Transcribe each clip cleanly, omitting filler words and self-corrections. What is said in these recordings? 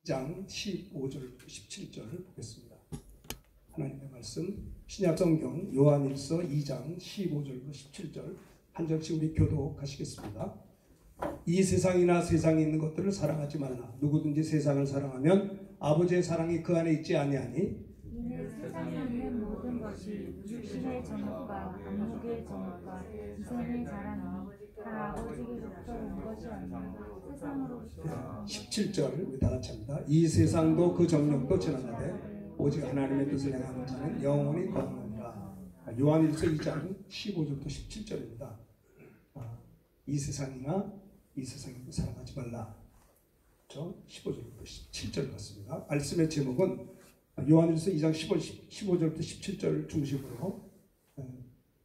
2장 15절부터 17절을 보겠습니다. 하나님의 말씀 신약성경 요한일서 2장 15절부터 17절 한 절씩 우리 교독하시겠습니다. 이 세상이나 세상에 있는 것들을 사랑하지 말라. 누구든지 세상을 사랑하면 아버지의 사랑이 그 안에 있지 아니하니 이는 세상에 있는 모든 것이 육신의 정욕과 안목의 정욕과 이생의 자랑이 다 아버지께로부터 온 것이 아니라 세상으로부터 17절 우리 다 같이 합니다. 이 세상도 그 정욕도 지나가되 오직 하나님의 뜻을 행하는 자는 영원히 거하느니라. 요한일서 2장 15절부터 17절입니다. 이 세상이나 이 세상도 사랑하지 말라. 그렇죠? 15절부터 17절 같습니다. 말씀의 제목은 요한일서 2장 15절부터 17절 중심으로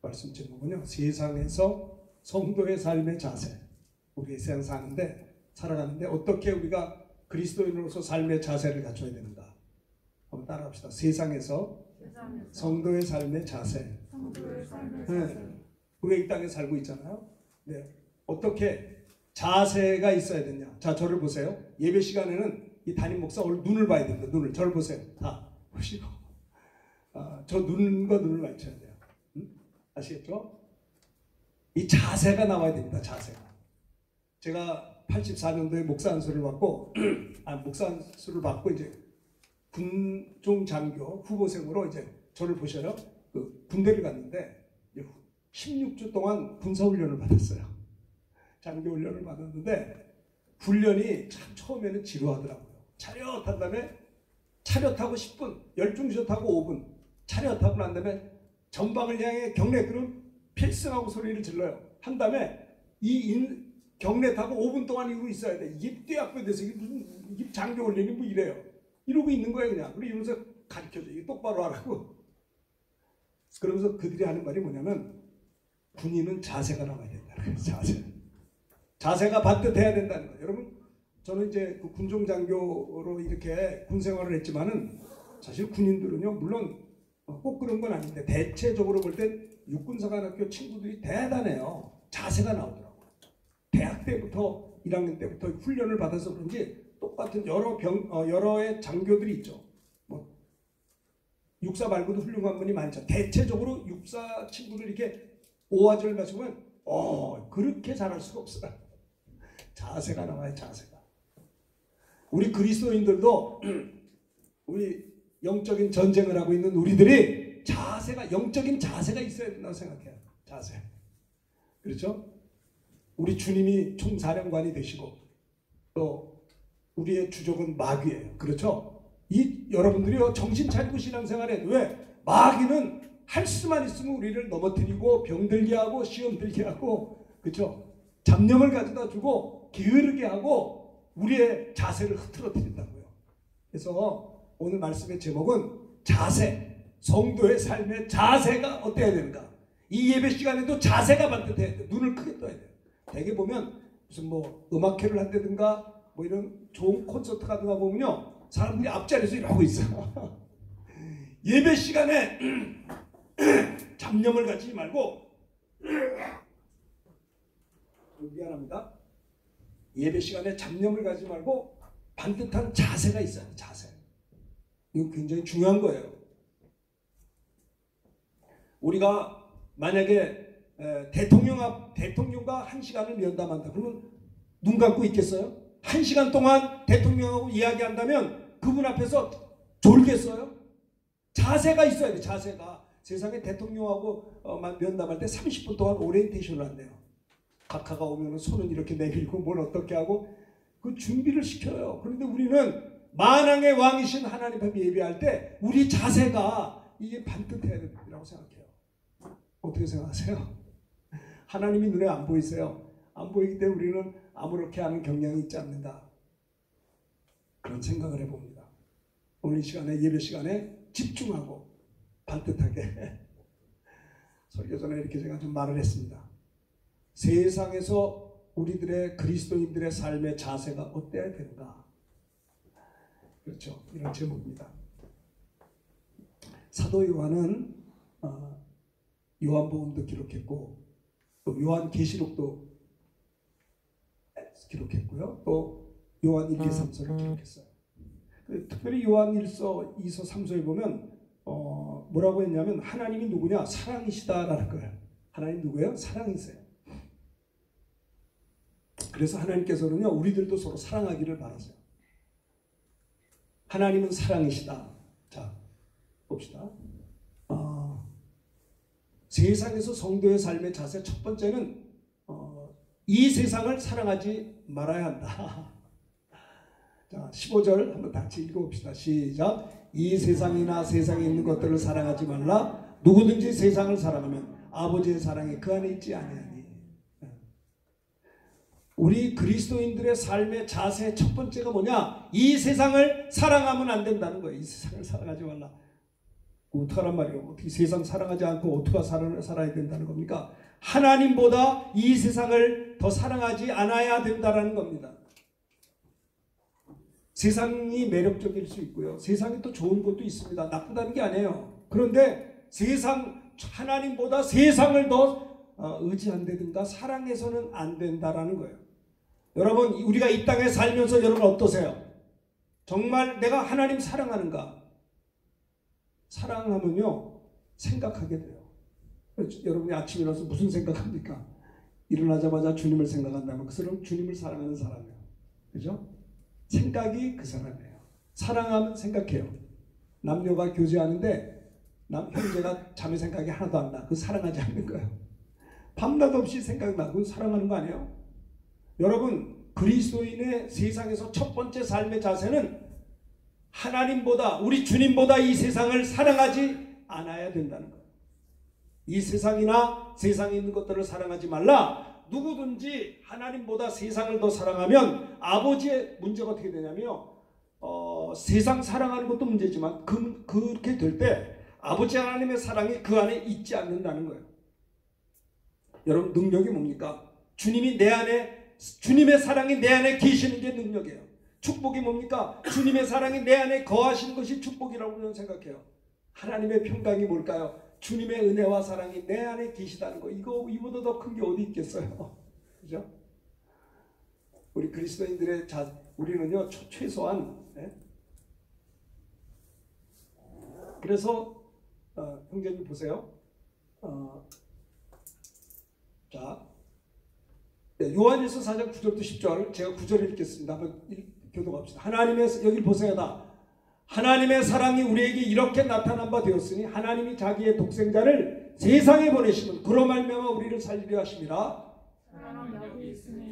말씀 제목은요. 세상에서 성도의 삶의 자세. 우리 세상 살아가는데 어떻게 우리가 그리스도인으로서 삶의 자세를 갖춰야 되는가. 한번 따라합시다. 세상에서 성도의 삶의 자세. 우리가 이 땅에 살고 있잖아요. 네. 어떻게 자세가 있어야 되냐. 자, 저를 보세요. 예배 시간에는 이 담임 목사 오늘 눈을 봐야 됩니다. 눈을. 저를 보세요. 다 보시고. 저 눈과 눈을 맞춰야 돼요. 아시겠죠? 이 자세가 나와야 됩니다. 자세가. 제가 84년도에 목사 안수를 받고 목사 안수를 받고 이제 군종 장교 후보생으로 이제 저를 보셔요. 그 군대를 갔는데 16주 동안 군사 훈련을 받았어요. 장교 훈련을 받았는데 훈련이 참 처음에는 지루하더라고요. 차렷 한 다음에 차렷하고 10분, 열중시하고 5분, 차렷하고 난 다음에 전방을 향해 경례 그럼 필승하고 소리를 질러요. 한 다음에 경례 타고 5분 동안 이러고 있어야 돼. 이게 떼약볕 돼서 이게 장교 훈련이 뭐 이래요. 이러고 있는 거예요 그냥. 그리고 이러면서 가르쳐줘. 이게 똑바로 하라고. 그러면서 그들이 하는 말이 뭐냐면 군인은 자세가 나와야 된다는 거예요. 자세가 반듯해야 된다는 거예요. 여러분 저는 이제 그 군종 장교로 이렇게 군 생활을 했지만은 사실 군인들은요 물론 꼭 그런 건 아닌데 대체적으로 볼 때 육군사관학교 친구들이 대단해요. 자세가 나오더라고요. 대학 때부터 1학년 때부터 훈련을 받아서 그런지 똑같은 여러의 장교들이 있죠. 뭐 육사 말고도 훌륭한 분이 많죠. 대체적으로 육사 친구들 이렇게 오화절 마시면 그렇게 잘할 수가 없어요. 자세가 나와요. 자세가. 우리 그리스도인들도 우리 영적인 전쟁을 하고 있는 우리들이 영적인 자세가 있어야 된다고 생각해요. 자세. 그렇죠? 우리 주님이 총사령관이 되시고 또 우리의 주적은 마귀예요. 그렇죠? 여러분들이 정신 차리고 신앙생활해. 왜? 마귀는 할 수만 있으면 우리를 넘어뜨리고 병들게 하고 시험 들게 하고 그렇죠? 잡념을 가져다 주고 게으르게 하고 우리의 자세를 흐트러뜨린다고요. 그래서 오늘 말씀의 제목은 자세. 성도의 삶의 자세가 어때야 되는가? 이 예배 시간에도 자세가 반듯해야 돼요. 눈을 크게 떠야 돼요. 대개 보면 무슨 뭐 음악회를 한다든가 뭐 이런 좋은 콘서트 가든가 보면요 사람들이 앞자리에서 이러고 있어요. 예배 시간에 잡념을 가지지 말고 미안합니다. 예배 시간에 잡념을 가지지 말고 반듯한 자세가 있어야 돼요. 자세. 이거 굉장히 중요한 거예요. 우리가 만약에 대통령과 1시간을 면담한다. 그러면 눈 감고 있겠어요? 1시간 동안 대통령하고 이야기한다면 그분 앞에서 졸겠어요? 자세가 있어야 돼. 자세가. 세상에 대통령하고 면담할 때 30분 동안 오리엔테이션을 한대요. 각하가 오면 손은 이렇게 내밀고 뭘 어떻게 하고 그 준비를 시켜요. 그런데 우리는 만왕의 왕이신 하나님 앞에 예배할 때 우리 자세가 이게 반듯해야 된다고 생각해요. 어떻게 생각하세요? 하나님이 눈에 안 보이세요? 안 보이기 때문에 우리는 아무렇게 하는 경향이 있지 않는다. 그런 생각을 해봅니다. 오늘 이 시간에 예배 시간에 집중하고 반듯하게 설교 전에 이렇게 제가 좀 말을 했습니다. 세상에서 우리들의 그리스도인들의 삶의 자세가 어때야 되는가? 그렇죠. 이런 제목입니다. 사도 요한은 요한복음도 기록했고 또 요한계시록도 기록했고요. 또 요한 1, 2, 3서를 기록했어요. 특별히 요한 1서, 2서, 3서에 보면 뭐라고 했냐면 하나님이 누구냐? 사랑이시다라는 거예요. 하나님 누구예요? 사랑이세요. 그래서 하나님께서는요, 우리들도 서로 사랑하기를 바라세요. 하나님은 사랑이시다. 자, 봅시다. 세상에서 성도의 삶의 자세 첫 번째는 이 세상을 사랑하지 말아야 한다. 자, 15절 한번 같이 읽어봅시다. 시작. 이 세상이나 세상에 있는 것들을 사랑하지 말라. 누구든지 세상을 사랑하면 아버지의 사랑이 그 안에 있지 아니하니. 우리 그리스도인들의 삶의 자세 첫 번째가 뭐냐? 이 세상을 사랑하면 안 된다는 거예요. 이 세상을 사랑하지 말라. 어떡하란 말이에요? 어떻게 세상 사랑하지 않고 어떻게 살아야 된다는 겁니까? 하나님보다 이 세상을 더 사랑하지 않아야 된다는 겁니다. 세상이 매력적일 수 있고요. 세상이 또 좋은 것도 있습니다. 나쁘다는 게 아니에요. 그런데 하나님보다 세상을 더 의지한다든가 사랑해서는 안 된다라는 거예요. 여러분, 우리가 이 땅에 살면서 여러분 어떠세요? 정말 내가 하나님 사랑하는가? 사랑하면요, 생각하게 돼요. 여러분이 아침에 일어나서 무슨 생각합니까? 일어나자마자 주님을 생각한다면 그 사람은 주님을 사랑하는 사람이에요. 그죠? 생각이 그 사람이에요. 사랑하면 생각해요. 남녀가 교제하는데 형제가 자매 생각이 하나도 안 나. 그거 사랑하지 않는 거예요. 밤낮 없이 생각나. 그건 사랑하는 거 아니에요? 여러분, 그리스도인의 세상에서 첫 번째 삶의 자세는 하나님보다, 우리 주님보다 이 세상을 사랑하지 않아야 된다는 거예요. 이 세상이나 세상에 있는 것들을 사랑하지 말라. 누구든지 하나님보다 세상을 더 사랑하면 아버지의 문제가 어떻게 되냐면요, 세상 사랑하는 것도 문제지만 그렇게 될 때 아버지 하나님의 사랑이 그 안에 있지 않는다는 거예요. 여러분, 능력이 뭡니까? 주님의 사랑이 내 안에 계시는 게 능력이에요. 축복이 뭡니까? 주님의 사랑이 내 안에 거하시는 것이 축복이라고 저는 생각해요. 하나님의 평강이 뭘까요? 주님의 은혜와 사랑이 내 안에 계시다는 거. 이보다 더 큰 게 어디 있겠어요? 그죠? 우리 그리스도인들의 우리는요, 최소한, 그래서 형제님 보세요. 자, 요한일서 4장 9절부터 10절, 제가 9절 읽겠습니다. 한번 교독합시다. 여기 보세요. 하나님의 사랑이 우리에게 이렇게 나타난 바 되었으니 하나님이 자기의 독생자를 세상에 보내시면 그로 말미암아 우리를 살리려 하심이라.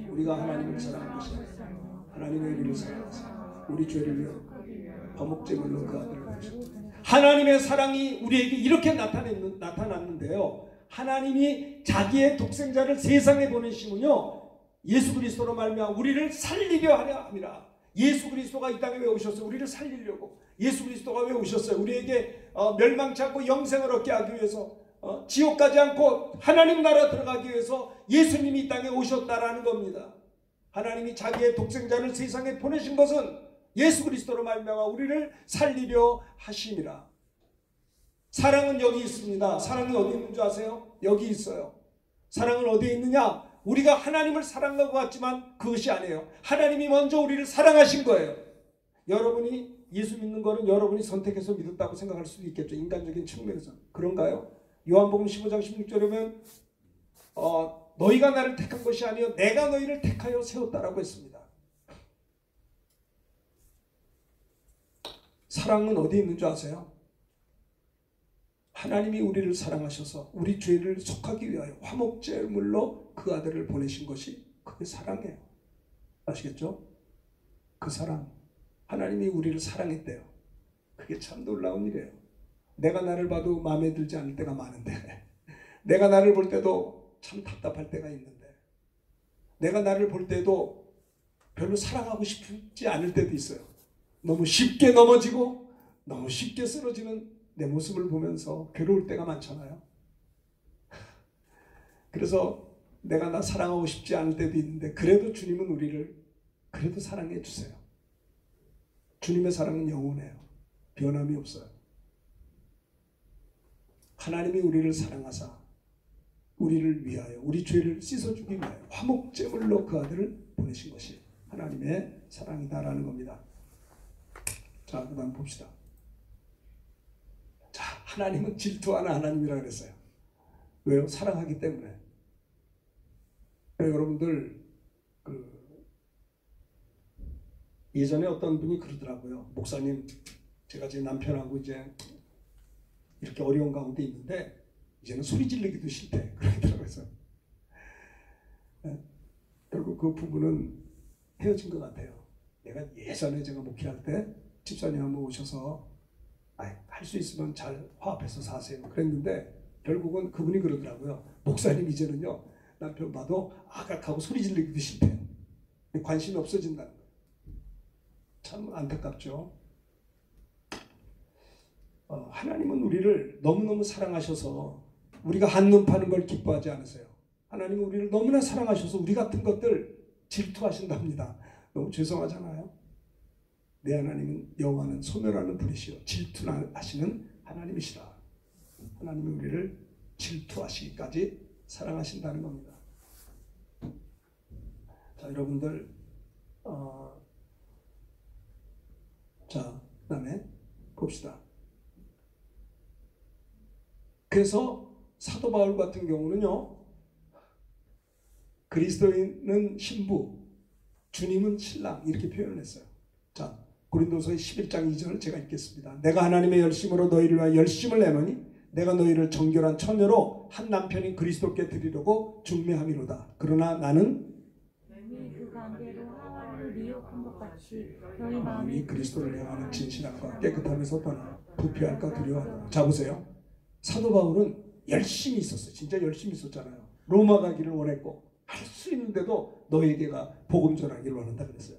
우리가 하나님을 사랑한 것이 아니라 하나님의 우리를 사랑하사 우리 죄를 위하여 화목제물로 그 아들을 보내셨다. 하나님의 사랑이 우리에게 이렇게 나타났는데요, 하나님이 자기의 독생자를 세상에 보내시면요, 예수 그리스도로 말미암아 우리를 살리려 하려 함이라. 예수 그리스도가 이 땅에 왜 오셨어요? 우리를 살리려고. 예수 그리스도가 왜 오셨어요? 우리에게 멸망치 않고 영생을 얻게 하기 위해서, 지옥 가지 않고 하나님 나라 들어가기 위해서 예수님이 이 땅에 오셨다라는 겁니다. 하나님이 자기의 독생자를 세상에 보내신 것은 예수 그리스도로 말미암아 우리를 살리려 하심이라. 사랑은 여기 있습니다. 사랑이 어디 있는 줄 아세요? 여기 있어요. 사랑은 어디에 있느냐? 우리가 하나님을 사랑한 것 같지만 그것이 아니에요. 하나님이 먼저 우리를 사랑하신 거예요. 여러분이 예수 믿는 거는 여러분이 선택해서 믿었다고 생각할 수도 있겠죠. 인간적인 측면에서. 그런가요? 요한복음 15장 16절에 보면 너희가 나를 택한 것이 아니요 내가 너희를 택하여 세웠다라고 했습니다. 사랑은 어디 있는 줄 아세요? 하나님이 우리를 사랑하셔서 우리 죄를 속하기 위하여 화목제물로 그 아들을 보내신 것이 그게 사랑이에요. 아시겠죠? 그 사랑, 하나님이 우리를 사랑했대요. 그게 참 놀라운 일이에요. 내가 나를 봐도 마음에 들지 않을 때가 많은데, 내가 나를 볼 때도 참 답답할 때가 있는데, 내가 나를 볼 때도 별로 사랑하고 싶지 않을 때도 있어요. 너무 쉽게 넘어지고 너무 쉽게 쓰러지는 내 모습을 보면서 괴로울 때가 많잖아요. 그래서 내가 나 사랑하고 싶지 않을 때도 있는데 그래도 주님은 우리를 그래도 사랑해 주세요. 주님의 사랑은 영원해요. 변함이 없어요. 하나님이 우리를 사랑하사 우리를 위하여 우리 죄를 씻어주기 위하여 화목제물로 그 아들을 보내신 것이 하나님의 사랑이다라는 겁니다. 자, 그 다음 봅시다. 자, 하나님은 질투하는 하나님이라고 그랬어요. 왜요? 사랑하기 때문에. 여러분들 예전에 어떤 분이 그러더라고요. 목사님, 제가 제 남편하고 이제 이렇게 어려운 가운데 있는데 이제는 소리 지르기도 싫대. 그러더라고요. 그래서 결국 그 부부는 헤어진 것 같아요. 내가 예전에 제가 목회할 때 집사님 한번 오셔서 할 수 있으면 잘 화합해서 사세요. 그랬는데 결국은 그분이 그러더라고요. 목사님 이제는요 남편 봐도 아각하고 소리 지르기도 싫대요. 관심이 없어진다는 거예요. 참 안타깝죠. 하나님은 우리를 너무너무 사랑하셔서 우리가 한눈 파는 걸 기뻐하지 않으세요. 하나님은 우리를 너무나 사랑하셔서 우리 같은 것들 질투하신답니다. 너무 죄송하잖아요. 내 하나님은 여호와는 소멸하는 분이시요 질투하시는 하나님이시라. 하나님은 우리를 질투하시기까지 사랑하신다는 겁니다. 자, 여러분들 자, 그다음에 봅시다. 그래서 사도 바울 같은 경우는요, 그리스도인은 신부, 주님은 신랑 이렇게 표현을 했어요. 자, 고린도서 11장 2절을 제가 읽겠습니다. 내가 하나님의 열심으로 너희를 위하여 열심을 내노니 내가 너희를 정결한 처녀로 한 남편인 그리스도께 드리려고 중매함이로다. 그러나 나는 그 관계로 하와를 미혹한 것 같이 너희 마음이 그리스도를 향하는 진실함과 깨끗함에서 떠나 부패할까 두려워하노라. 자, 보세요. 사도 바울은 열심히 있었어요. 진짜 열심히 있었잖아요. 로마 가기를 원했고 할 수 있는데도 너에게가 복음 전하기를 원한다 그랬어요.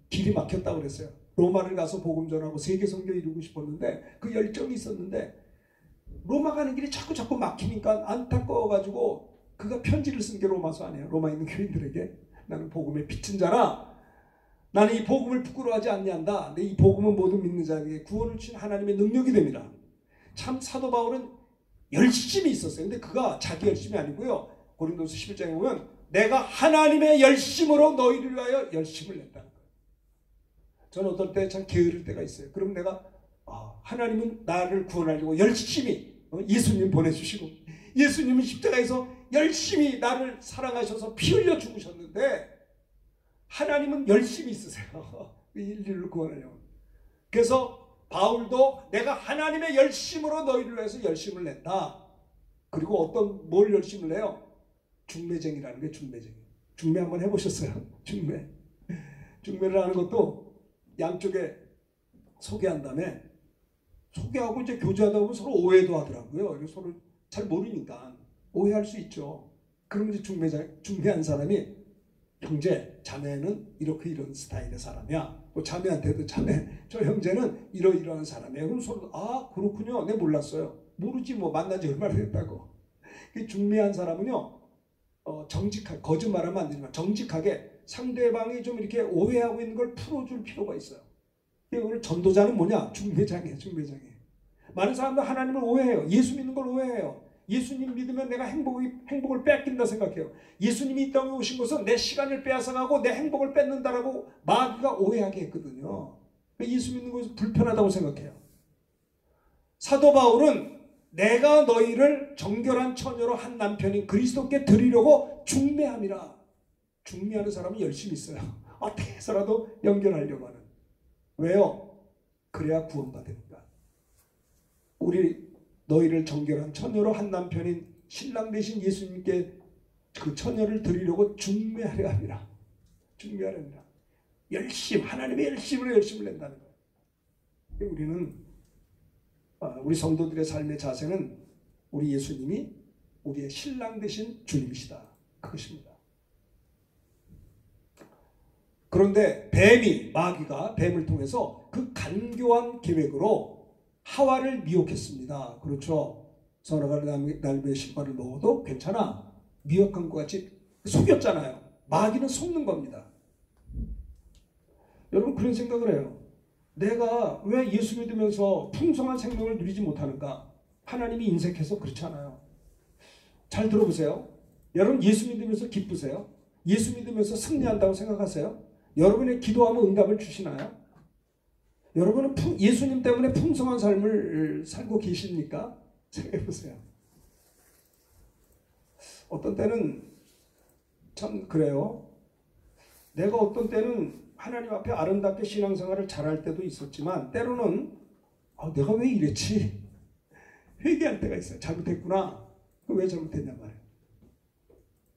길이 막혔다고 그랬어요. 로마를 가서 복음 전하고 세계 선교 이루고 싶었는데 그 열정이 있었는데 로마 가는 길이 자꾸 막히니까 안타까워가지고 그가 편지를 쓴 게 로마서 아니에요. 로마에 있는 교인들에게 나는 복음의 빛인 자라. 나는 이 복음을 부끄러워하지 않냐한다. 내 이 복음은 모든 믿는 자에게 구원을 주신 하나님의 능력이 됩니다. 참 사도 바울은 열심히 있었어요. 근데 그가 자기 열심이 아니고요. 고린도서 11장에 보면 내가 하나님의 열심으로 너희를 위하여 열심을 냈다는 거예요. 저는 어떨 때 참 게으를 때가 있어요. 그럼 내가 하나님은 나를 구원하려고 열심히 예수님 보내주시고 예수님은 십자가에서 열심히 나를 사랑하셔서 피 흘려 죽으셨는데 하나님은 열심히 있으세요. 인류를 구원하려고. 그래서 바울도 내가 하나님의 열심으로 너희를 위해서 열심을 낸다. 그리고 뭘 열심을 내요? 중매쟁이라는 게 중매쟁이. 중매 한번 해보셨어요? 중매를 하는 것도 양쪽에 소개한 다음에 소개하고 이제 교제하다 보면 서로 오해도 하더라고요. 그래서 서로 잘 모르니까 오해할 수 있죠. 그러면 이제 중매한 사람이 형제, 자매는 이런 스타일의 사람이야. 또 자매한테도 저 형제는 이러이러한 사람이에요. 그럼 서로 그렇군요. 내 몰랐어요. 모르지 뭐 만난 지 얼마나 됐다고. 중매한 사람은요, 정직하게 거짓말하면 안 되지만 정직하게 상대방이 좀 이렇게 오해하고 있는 걸 풀어줄 필요가 있어요. 오늘 전도자는 뭐냐? 중매장이에요. 많은 사람들 하나님을 오해해요. 예수 믿는 걸 오해해요. 예수님 믿으면 내가 행복을 뺏긴다 생각해요. 예수님이 이 땅에 오신 것은 내 시간을 빼앗아가고 내 행복을 뺏는다라고 마귀가 오해하게 했거든요. 예수 믿는 것이 불편하다고 생각해요. 사도 바울은 내가 너희를 정결한 처녀로 한 남편인 그리스도께 드리려고 중매함이라. 중매하는 사람은 열심히 있어요. 어떻게 해서라도 연결하려고 하는. 왜요? 그래야 구원받으니까. 너희를 정결한 처녀로 한 남편인 신랑 되신 예수님께 그 처녀를 드리려고 중매하려 합니다. 하나님의 열심을 낸다는 거예요. 우리 성도들의 삶의 자세는 우리 예수님이 우리의 신랑 되신 주님이시다. 그것입니다. 그런데 마귀가 뱀을 통해서 그 간교한 계획으로 하와를 미혹했습니다. 그렇죠. 선악과 나무의 실과를 먹어도 괜찮아. 미혹한 것 같이 속였잖아요. 마귀는 속는 겁니다. 여러분 그런 생각을 해요. 내가 왜 예수 믿으면서 풍성한 생명을 누리지 못하는가? 하나님이 인색해서 그렇잖아요. 잘 들어보세요. 여러분 예수 믿으면서 기쁘세요? 예수 믿으면서 승리한다고 생각하세요? 여러분의 기도하면 응답을 주시나요? 여러분은 예수님 때문에 풍성한 삶을 살고 계십니까? 생각해 보세요. 어떤 때는 참 그래요. 내가 어떤 때는 하나님 앞에 아름답게 신앙생활을 잘할 때도 있었지만 때로는 내가 왜 이랬지? 회개할 때가 있어요. 잘못했구나. 왜 잘못했냐 말이에요.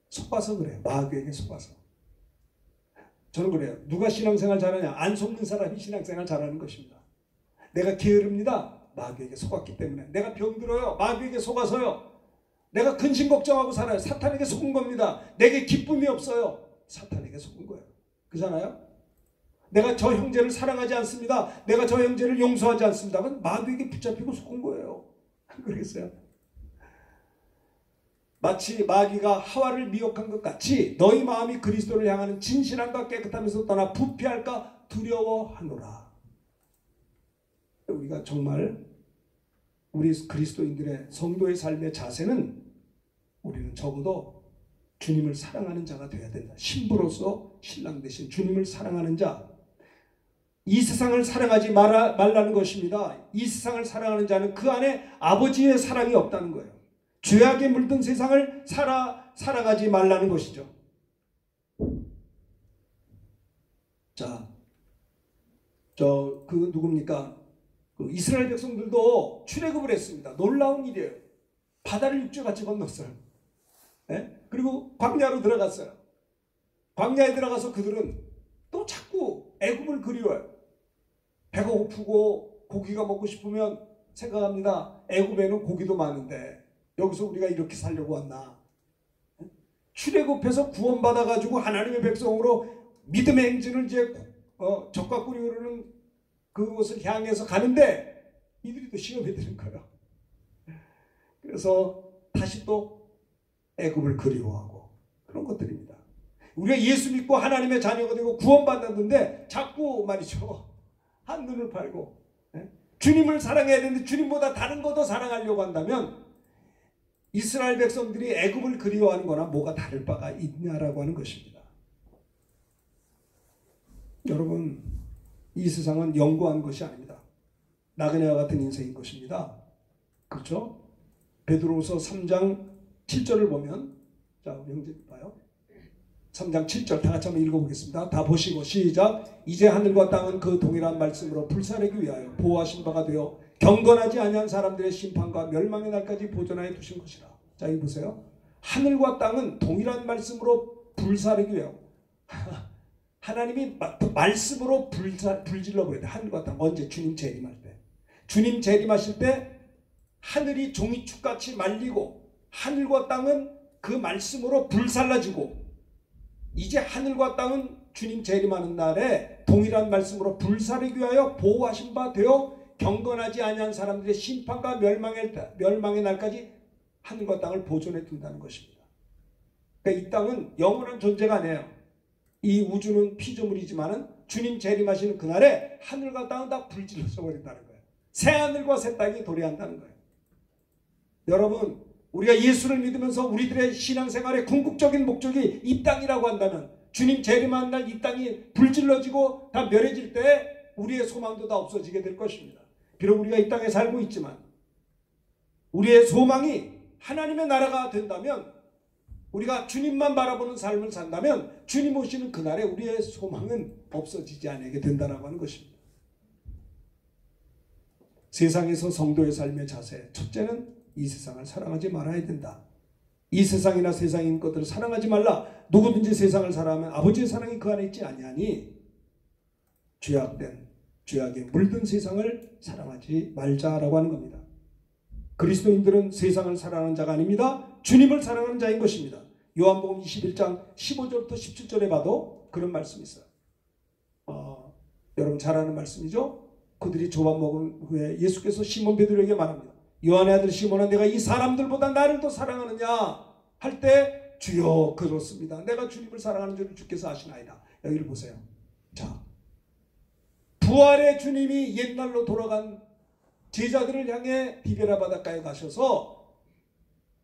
속아서 그래요. 마귀에게 속아서. 저는 그래요. 누가 신앙생활 잘하냐? 안 속는 사람이 신앙생활 잘하는 것입니다. 내가 게으릅니다. 마귀에게 속았기 때문에. 내가 병들어요. 마귀에게 속아서요. 내가 근심 걱정하고 살아요. 사탄에게 속은 겁니다. 내게 기쁨이 없어요. 사탄에게 속은 거예요. 그잖아요? 내가 저 형제를 사랑하지 않습니다. 내가 저 형제를 용서하지 않습니다. 그건 마귀에게 붙잡히고 속은 거예요. 안 그러겠어요? 마치 마귀가 하와를 미혹한 것 같이 너희 마음이 그리스도를 향하는 진실함과 깨끗함에서 떠나 부패할까 두려워하노라. 우리가 정말 우리 그리스도인들의 성도의 삶의 자세는 우리는 적어도 주님을 사랑하는 자가 되어야 된다. 신부로서 신랑 대신 주님을 사랑하는 자. 이 세상을 사랑하지 말라는 것입니다. 이 세상을 사랑하는 자는 그 안에 아버지의 사랑이 없다는 거예요. 죄악에 물든 세상을 살아가지 말라는 것이죠. 자, 누굽니까? 이스라엘 백성들도 출애굽을 했습니다. 놀라운 일이에요. 바다를 육지같이 건넜어요. 네? 그리고 광야로 들어갔어요. 광야에 들어가서 그들은 또 자꾸 애굽을 그리워요. 배가 고프고 고기가 먹고 싶으면 생각합니다. 애굽에는 고기도 많은데 여기서 우리가 이렇게 살려고 왔나? 출애굽해서 구원받아가지고 하나님의 백성으로 믿음의 행진을 이제 적과 꿀이 흐르는 그곳을 향해서 가는데 이들이 또 시험에 드는 거예요. 그래서 다시 또 애굽을 그리워하고 그런 것들입니다. 우리가 예수 믿고 하나님의 자녀가 되고 구원받았는데 자꾸 말이죠. 한눈을 팔고 주님을 사랑해야 되는데 주님보다 다른 것도 사랑하려고 한다면 이스라엘 백성들이 애굽을 그리워하는 거나 뭐가 다를 바가 있냐라고 하는 것입니다. 여러분, 이 세상은 영구한 것이 아닙니다. 나그네와 같은 인생인 것입니다. 그렇죠? 베드로후서 3장 7절을 보면, 자, 우리 형제 봐요. 3장 7절 다 같이 한번 읽어보겠습니다. 다 보시고 시작. 이제 하늘과 땅은 그 동일한 말씀으로 불사르기 위하여 보호하신 바가 되어 경건하지 아니한 사람들의 심판과 멸망의 날까지 보존하여 두신 것이라. 자, 여기 보세요. 하늘과 땅은 동일한 말씀으로 불사르기 위하여 하나님이 말씀으로 불질러 버려야 돼. 하늘과 땅. 언제? 주님 재림할 때. 주님 재림하실 때 하늘이 종이축같이 말리고 하늘과 땅은 그 말씀으로 불살라지고 이제 하늘과 땅은 주님 재림하는 날에 동일한 말씀으로 불사르기 위하여 보호하신 바 되어 경건하지 아니한 사람들의 심판과 멸망의 날까지 하늘과 땅을 보존해 둔다는 것입니다. 그러니까 이 땅은 영원한 존재가 아니에요. 이 우주는 피조물이지만은 주님 재림하시는 그날에 하늘과 땅은 다 불질러져 버린다는 거예요. 새 하늘과 새 땅이 도래한다는 거예요. 여러분, 우리가 예수를 믿으면서 우리들의 신앙생활의 궁극적인 목적이 이 땅이라고 한다면 주님 재림하는 날 이 땅이 불질러지고 다 멸해질 때 우리의 소망도 다 없어지게 될 것입니다. 비록 우리가 이 땅에 살고 있지만 우리의 소망이 하나님의 나라가 된다면 우리가 주님만 바라보는 삶을 산다면 주님 오시는 그날에 우리의 소망은 없어지지 않게 된다고 하는 것입니다. 세상에서 성도의 삶의 자세, 첫째는 이 세상을 사랑하지 말아야 된다. 이 세상이나 세상인 것들을 사랑하지 말라. 누구든지 세상을 사랑하면 아버지의 사랑이 그 안에 있지 아니하니 죄악에 물든 세상을 사랑하지 말자라고 하는 겁니다. 그리스도인들은 세상을 사랑하는 자가 아닙니다. 주님을 사랑하는 자인 것입니다. 요한복음 21장 15절부터 17절에 봐도 그런 말씀이 있어요. 여러분 잘 아는 말씀이죠. 그들이 조밥 먹은 후에 예수께서 시몬 베드로에게 말합니다. 요한의 아들 시몬아, 내가 이 사람들보다 나를 더 사랑하느냐 할 때 주여 그렇습니다. 내가 주님을 사랑하는 줄을 주께서 아시나이다. 여기를 보세요. 자, 부활의 주님이 옛날로 돌아간 제자들을 향해 디베라 바닷가에 가셔서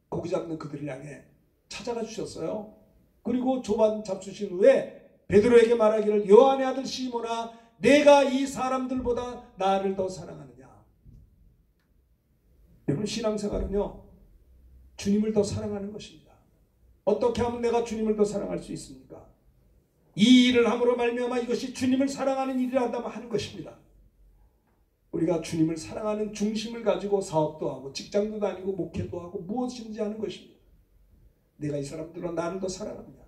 고기 잡는 그들을 향해 찾아가 주셨어요. 그리고 조반 잡수신 후에 베드로에게 말하기를 요한의 아들 시몬아, 내가 이 사람들보다 나를 더 사랑하느냐? 여러분, 신앙생활은요, 주님을 더 사랑하는 것입니다. 어떻게 하면 내가 주님을 더 사랑할 수 있습니까? 이 일을 함으로 말미암아 이것이 주님을 사랑하는 일이라면 하는 것입니다. 우리가 주님을 사랑하는 중심을 가지고 사업도 하고 직장도 다니고 목회도 하고 무엇인지 하는 것입니다. 내가 이 사람들은 나를 더 사랑하느냐?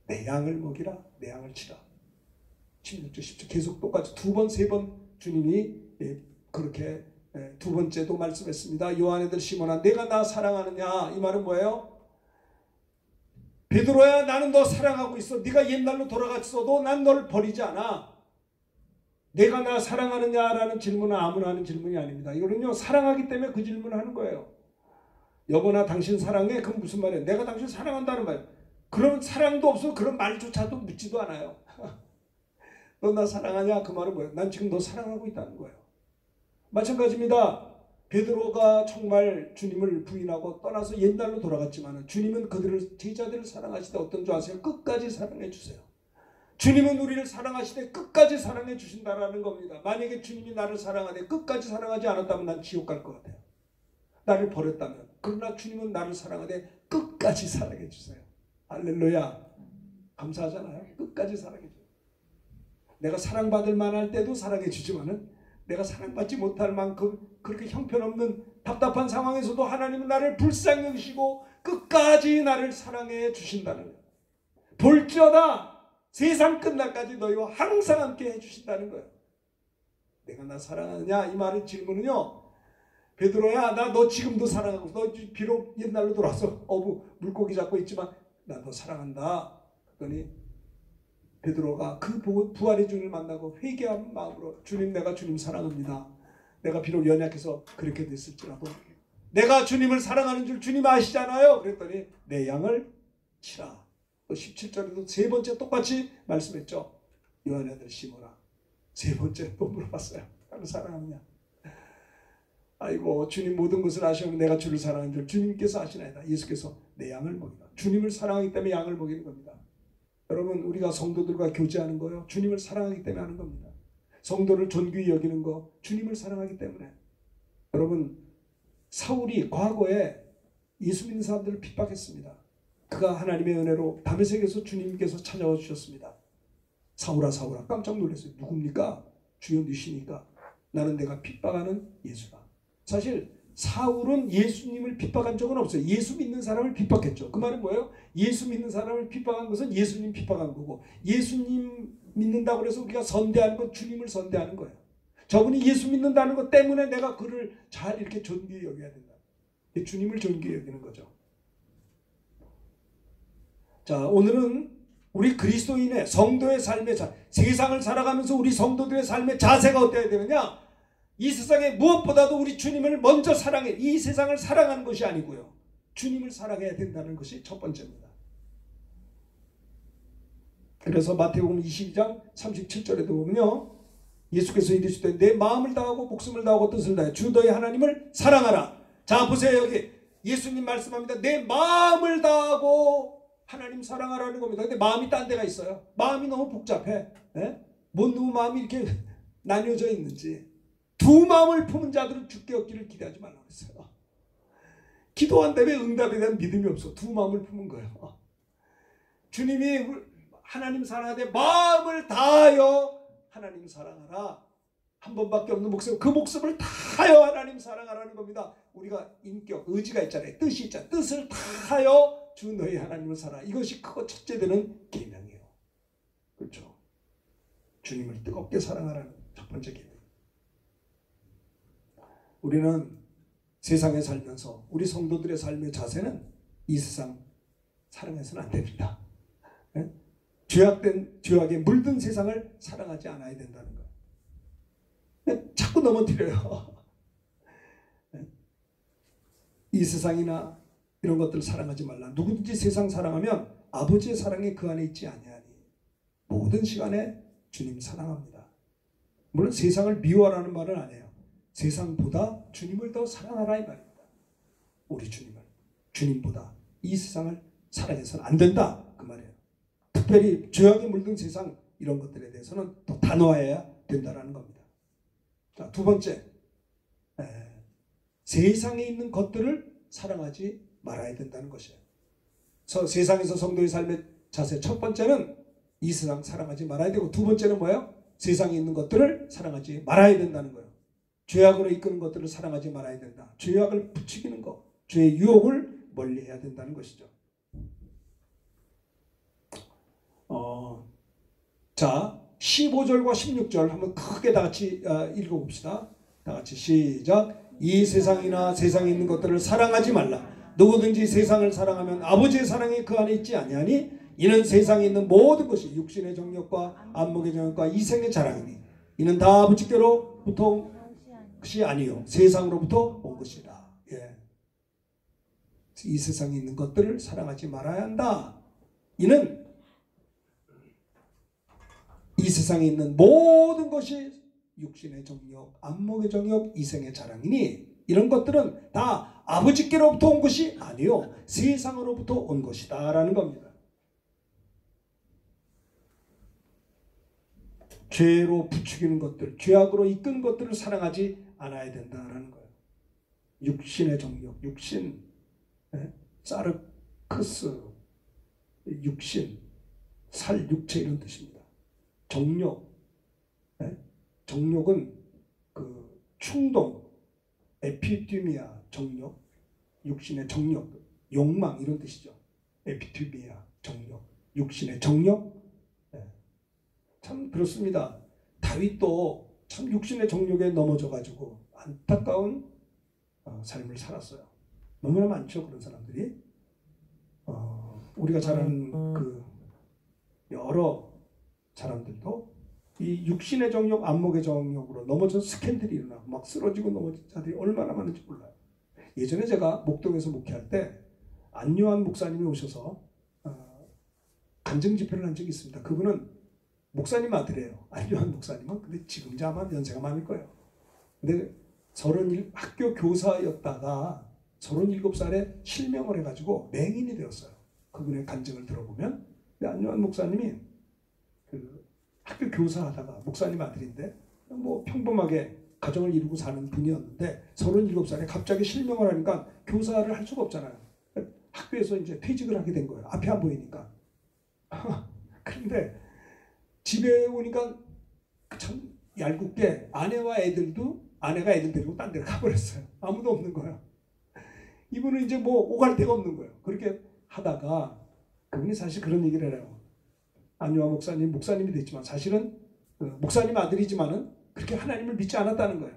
내 양을 먹이라, 내 양을 치라. 16절 10절 계속 똑같이 두 번, 세 번 주님이 그렇게 두 번째도 말씀했습니다. 요한 아들 시몬아, 내가 나 사랑하느냐? 이 말은 뭐예요? 베드로야, 나는 너 사랑하고 있어. 네가 옛날로 돌아갔어도 난 너를 버리지 않아. 내가 나 사랑하느냐라는 질문은 아무나 하는 질문이 아닙니다. 이거는요, 사랑하기 때문에 그 질문을 하는 거예요. 여보나 당신 사랑해? 그럼 무슨 말이에요? 내가 당신 사랑한다는 말. 그런 사랑도 없어. 그런 말조차도 묻지도 않아요. 너 나 사랑하냐? 그 말은 뭐예요? 난 지금 너 사랑하고 있다는 거예요. 마찬가지입니다. 베드로가 정말 주님을 부인하고 떠나서 옛날로 돌아갔지만 주님은 그들을, 제자들을 사랑하시되 어떤 줄 아세요? 끝까지 사랑해 주세요. 주님은 우리를 사랑하시되 끝까지 사랑해 주신다라는 겁니다. 만약에 주님이 나를 사랑하되 끝까지 사랑하지 않았다면 난 지옥 갈 것 같아요. 나를 버렸다면. 그러나 주님은 나를 사랑하되 끝까지 사랑해 주세요. 할렐루야. 감사하잖아요. 끝까지 사랑해 줘요. 내가 사랑받을 만할 때도 사랑해 주지만은 내가 사랑받지 못할 만큼 그렇게 형편없는 답답한 상황에서도 하나님은 나를 불쌍히 여기시고 끝까지 나를 사랑해 주신다는 거예요. 볼지어다 세상 끝날까지 너희와 항상 함께 해주신다는 거예요. 내가 나 사랑하느냐? 이 말의 질문은요, 베드로야, 나 너 지금도 사랑하고, 너 비록 옛날로 돌아서 어부 물고기 잡고 있지만 나 너 사랑한다. 그러니 베드로가 그 부활의 주님을 만나고 회개한 마음으로, 주님, 내가 주님 사랑합니다. 내가 비록 연약해서 그렇게 됐을지라도 내가 주님을 사랑하는 줄 주님 아시잖아요. 그랬더니 내 양을 치라. 17절에도 세 번째 똑같이 말씀했죠. 요한 아들 시몬아, 세 번째 또 물어봤어요. 나를 사랑하느냐? 아이고, 주님 모든 것을 아시면 내가 주를 사랑하는 줄 주님께서 아시나이다. 예수께서 내 양을 먹이라. 주님을 사랑하기 때문에 양을 먹이는 겁니다. 여러분, 우리가 성도들과 교제하는 거요, 주님을 사랑하기 때문에 하는 겁니다. 성도를 존귀히 여기는 거 주님을 사랑하기 때문에. 여러분, 사울이 과거에 예수 믿는 사람들을 핍박했습니다. 그가 하나님의 은혜로 다메섹에서 주님께서 찾아와 주셨습니다. 사울아 사울아, 깜짝 놀랐어요. 누굽니까? 주여 누시니까. 나는 내가 핍박하는 예수다. 사실 사울은 예수님을 핍박한 적은 없어요. 예수 믿는 사람을 핍박했죠. 그 말은 뭐예요? 예수 믿는 사람을 핍박한 것은 예수님 핍박한 거고, 예수님 믿는다고 해서 우리가 선대하는 건 주님을 선대하는 거예요. 저분이 예수 믿는다는 것 때문에 내가 그를 잘 이렇게 존귀히 여겨야 된다. 주님을 존귀히 여기는 거죠. 자, 오늘은 우리 그리스도인의 성도의 삶의 세상을 살아가면서 우리 성도들의 삶의 자세가 어때야 되느냐? 이 세상에 무엇보다도 우리 주님을 먼저 사랑해. 이 세상을 사랑하는 것이 아니고요, 주님을 사랑해야 된다는 것이 첫 번째입니다. 그래서 마태복음 22장 37절에도 보면요, 예수께서 이르시되 내 마음을 다하고 목숨을 다하고 뜻을 다해 주 너희 하나님을 사랑하라. 자, 보세요. 여기 예수님 말씀합니다. 내 마음을 다하고 하나님 사랑하라는 겁니다. 근데 마음이 딴 데가 있어요. 마음이 너무 복잡해. 뭔 누구 마음이 이렇게 나뉘어져 있는지. 두 마음을 품은 자들은 주께 얻기를 기대하지 말라고 했어요. 기도한다며 응답에 대한 믿음이 없어. 두 마음을 품은 거예요. 주님이 하나님 사랑하되 마음을 다하여 하나님 사랑하라. 한 번밖에 없는 목숨, 그 목숨을 다하여 하나님 사랑하라는 겁니다. 우리가 인격, 의지가 있잖아요. 뜻이 있잖아요. 뜻을 다하여 주 너희 하나님을 사랑하라. 이것이 크고 첫째 되는 계명이에요. 그렇죠? 주님을 뜨겁게 사랑하라는 첫 번째 계명. 우리는 세상에 살면서 우리 성도들의 삶의 자세는 이 세상 사랑해서는 안 됩니다. 죄악에 물든 세상을 사랑하지 않아야 된다는 거예요. 자꾸 넘어뜨려요. 이 세상이나 이런 것들 사랑하지 말라. 누구든지 세상 사랑하면 아버지의 사랑이 그 안에 있지 아니하니. 모든 시간에 주님 사랑합니다. 물론 세상을 미워하라는 말은 아니에요. 세상보다 주님을 더 사랑하라 이 말입니다. 우리 주님을, 주님보다 이 세상을 사랑해서는 안 된다 그 말이에요. 특별히 죄악에 물든 세상, 이런 것들에 대해서는 더 단호해야 된다는 겁니다. 자, 두 번째, 세상에 있는 것들을 사랑하지 말아야 된다는 것이에요. 세상에서 성도의 삶의 자세 첫 번째는 이 세상 사랑하지 말아야 되고, 두 번째는 뭐예요? 세상에 있는 것들을 사랑하지 말아야 된다는 거예요. 죄악으로 이끄는 것들을 사랑하지 말아야 된다. 죄악을 부추기는 것, 죄의 유혹을 멀리해야 된다는 것이죠. 자, 15절과 16절 한번 크게 다 같이 읽어봅시다. 다 같이 시작. 이 세상이나 세상에 있는 것들을 사랑하지 말라. 누구든지 세상을 사랑하면 아버지의 사랑이 그 안에 있지 아니하니 이는 세상에 있는 모든 것이 육신의 정욕과 안목의 정욕과 이생의 자랑이니 이는 다 아버지께로부터 온 것이 아니요 세상으로부터 온 것이라. 예. 이 세상에 있는 것들을 사랑하지 말아야 한다. 이는 이 세상에 있는 모든 것이 육신의 정욕, 안목의 정욕, 이생의 자랑이니 이런 것들은 다 아버지께로부터 온 것이 아니요 세상으로부터 온 것이다 라는 겁니다. 죄로 부추기는 것들, 죄악으로 이끈 것들을 사랑하지 않아야 된다라는 거예요. 육신의 정욕, 육신, 사르크스, 육신, 살, 육체 이런 뜻입니다. 정욕, 정욕은 그 충동, 에피디미아, 정욕, 육신의 정욕, 욕망 이런 뜻이죠. 에피디미아, 정욕, 육신의 정욕. 참 그렇습니다. 다윗도 참 육신의 정욕에 넘어져가지고 안타까운 삶을 살았어요. 너무나 많죠 그런 사람들이. 우리가 잘 아는 그 여러 사람들도 이 육신의 정욕, 안목의 정욕으로 넘어져 스캔들이 일어나고 막 쓰러지고 넘어진 자들이 얼마나 많은지 몰라요. 예전에 제가 목동에서 목회할 때 안요한 목사님이 오셔서 간증 집회를 한 적이 있습니다. 그분은 목사님 아들이에요. 안요한 목사님은. 근데 지금 아마 연세가 많을 거예요. 근데 학교 교사였다가 37살에 실명을 해가지고 맹인이 되었어요. 그분의 간증을 들어보면. 근데 안요한 목사님이 그 학교 교사하다가 목사님 아들인데 뭐 평범하게 가정을 이루고 사는 분이었는데 37살에 갑자기 실명을 하니까 교사를 할 수가 없잖아요. 학교에서 이제 퇴직을 하게 된 거예요. 앞이 안 보이니까. 그런데 집에 오니까 참 얄궂게 아내가 애들 데리고 딴 데로 가버렸어요. 아무도 없는 거예요. 이분은 이제 뭐 오갈 데가 없는 거예요. 그렇게 하다가 그분이 사실 그런 얘기를 해요. 안요한 목사님, 목사님이 됐지만 사실은 목사님 아들이지만은 그렇게 하나님을 믿지 않았다는 거예요.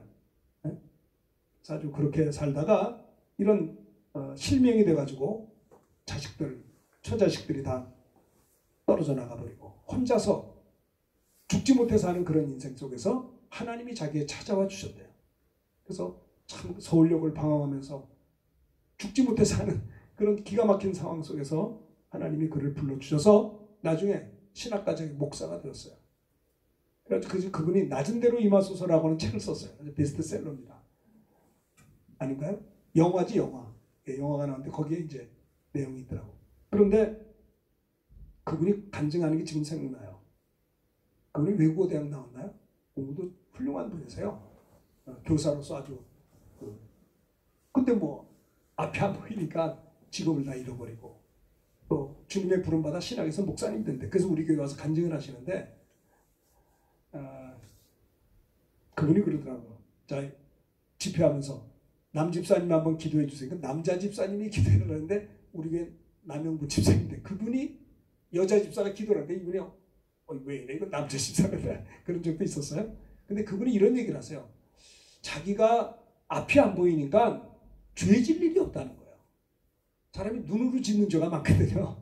아주 그렇게 살다가 이런 실명이 돼가지고 처자식들이 다 떨어져 나가버리고 혼자서 죽지 못해 사는 그런 인생 속에서 하나님이 자기에 찾아와 주셨대요. 그래서 참 서울역을 방황하면서 죽지 못해 사는 그런 기가 막힌 상황 속에서 하나님이 그를 불러주셔서 나중에 신학가정의 목사가 되었어요. 그래서 그분이 낮은 대로 임하소서라고 하는 책을 썼어요. 베스트셀러입니다. 아닌가요? 영화지 영화. 영화가 나왔는데 거기에 이제 내용이 있더라고. 그런데 그분이 간증하는 게 지금 생각나요. 그분이 외국어 대학 나왔나요? 공부도 훌륭한 분이세요. 교사로서 아주. 근데 뭐 앞이 안 보이니까 직업을 다 잃어버리고 또 주님의 부름받아 신학에서 목사님 된대. 그래서 우리 교회 와서 간증을 하시는데 그분이 그러더라고요. 자, 집회하면서 남 집사님 한번 기도해 주세요. 그러니까 남자 집사님이 기도를 하는데 우리 교회 남영부 집사님인데 그분이 여자 집사가 기도를 하는데 이분이 왜 이래? 이거 남자 집사가 그런 적도 있었어요. 근데 그분이 이런 얘기를 하세요. 자기가 앞이 안 보이니까 죄질 일이 없다는 거예요. 사람이 눈으로 짓는 죄가 많거든요.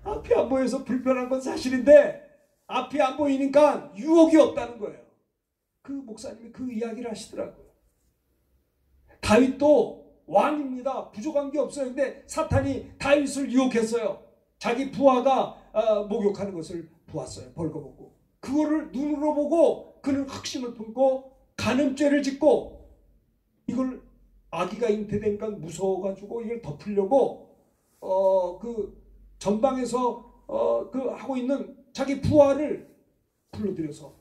앞이 안 보여서 불편한 건 사실인데 앞이 안 보이니까 유혹이 없다는 거예요. 그 목사님이 그 이야기를 하시더라고요. 다윗도 왕입니다. 부족한 게 없어요. 근데 사탄이 다윗을 유혹했어요. 자기 부하가 목욕하는 것을 보았어요. 벌거벗고. 그거를 눈으로 보고 그는 확신을 품고 간음죄를 짓고 이걸 아기가 잉태되니까 무서워가지고 이걸 덮으려고 그 전방에서 그 하고 있는 자기 부하를 불러들여서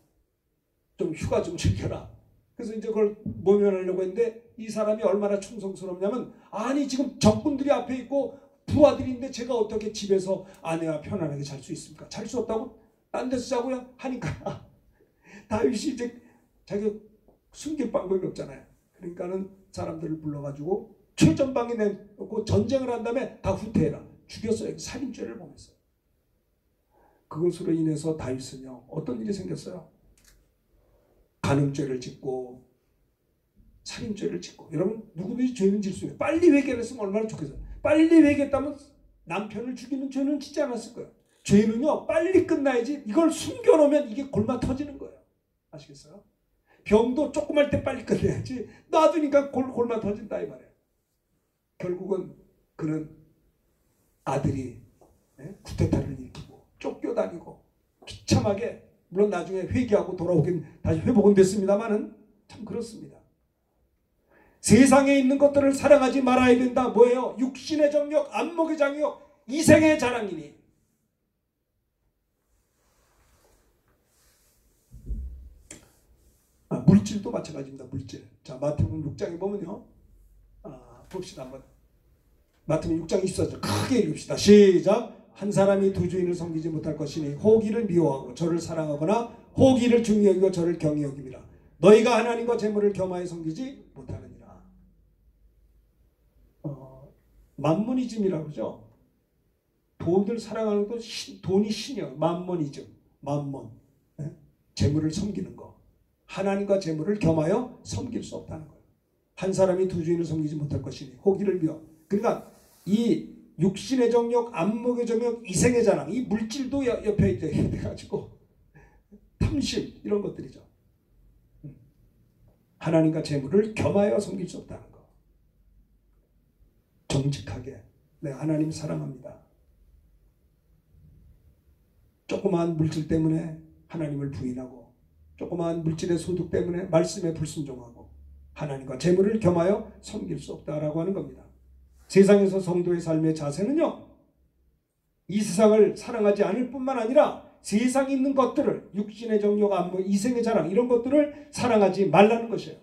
좀 휴가 좀 즐겨라. 그래서 이제 그걸 모면하려고 했는데 이 사람이 얼마나 충성스럽냐면 아니 지금 적군들이 앞에 있고 부하들이 있는데 제가 어떻게 집에서 아내와 편안하게 잘 수 있습니까? 잘 수 없다고? 딴 데서 자고요? 하니까 다윗이 이제 자기 숨길 방법이 없잖아요. 그러니까는 사람들을 불러가지고 최전방에 내놓고 전쟁을 한 다음에 다 후퇴해라. 죽였어요. 살인죄를 범했어요. 그것으로 인해서 다윗은요 어떤 일이 생겼어요? 간음죄를 짓고 살인죄를 짓고. 여러분 누구든지 죄는 질 수 있어요. 빨리 회개를 했으면 얼마나 좋겠어요. 빨리 회개했다면 남편을 죽이는 죄는 짓지 않았을 거예요. 죄는요 빨리 끝나야지. 이걸 숨겨놓으면 이게 골마 터지는 거예요. 아시겠어요? 병도 조그만 때 빨리 끝내야지 놔두니까 골마 터진다 이 말이에요. 결국은 그는 아들이 쿠데타를 일으키고 쫓겨다니고 비참하게, 물론 나중에 회개하고 돌아오긴 다시 회복은 됐습니다만은 참 그렇습니다. 세상에 있는 것들을 사랑하지 말아야 된다. 뭐예요? 육신의 정욕, 안목의 장욕, 이생의 자랑이니. 물질도 마찬가지입니다. 물질. 자, 마태복음 6장에 보면요. 봅시다 한번. 마태복음 6장 24절 크게 읽읍시다. 시작. 한 사람이 두 주인을 섬기지 못할 것이니 호기를 미워하고 저를 사랑하거나 호기를 중히 여기고 저를 경히 여김이라. 너희가 하나님과 재물을 겸하여 섬기지 못하느니라. 만모니즘이라고 그러죠. 돈을 사랑하는 것도 돈이 신이요. 만모니즘. 만몬. 재물을 섬기는 거. 하나님과 재물을 겸하여 섬길 수 없다는 거예요. 한 사람이 두 주인을 섬기지 못할 것이니 호기를 미워. 그러니까 이 육신의 정욕, 안목의 정욕, 이생의 자랑, 이 물질도 옆에 이제 해가지고 탐심 이런 것들이죠. 하나님과 재물을 겸하여 섬길 수 없다는 거. 정직하게 내가 하나님 사랑합니다. 조그마한 물질 때문에 하나님을 부인하고 조그마한 물질의 소득 때문에 말씀에 불순종하고 하나님과 재물을 겸하여 섬길 수 없다라고 하는 겁니다. 세상에서 성도의 삶의 자세는요, 이 세상을 사랑하지 않을 뿐만 아니라 세상에 있는 것들을, 육신의 정욕, 안목, 이생의 자랑 이런 것들을 사랑하지 말라는 것이에요.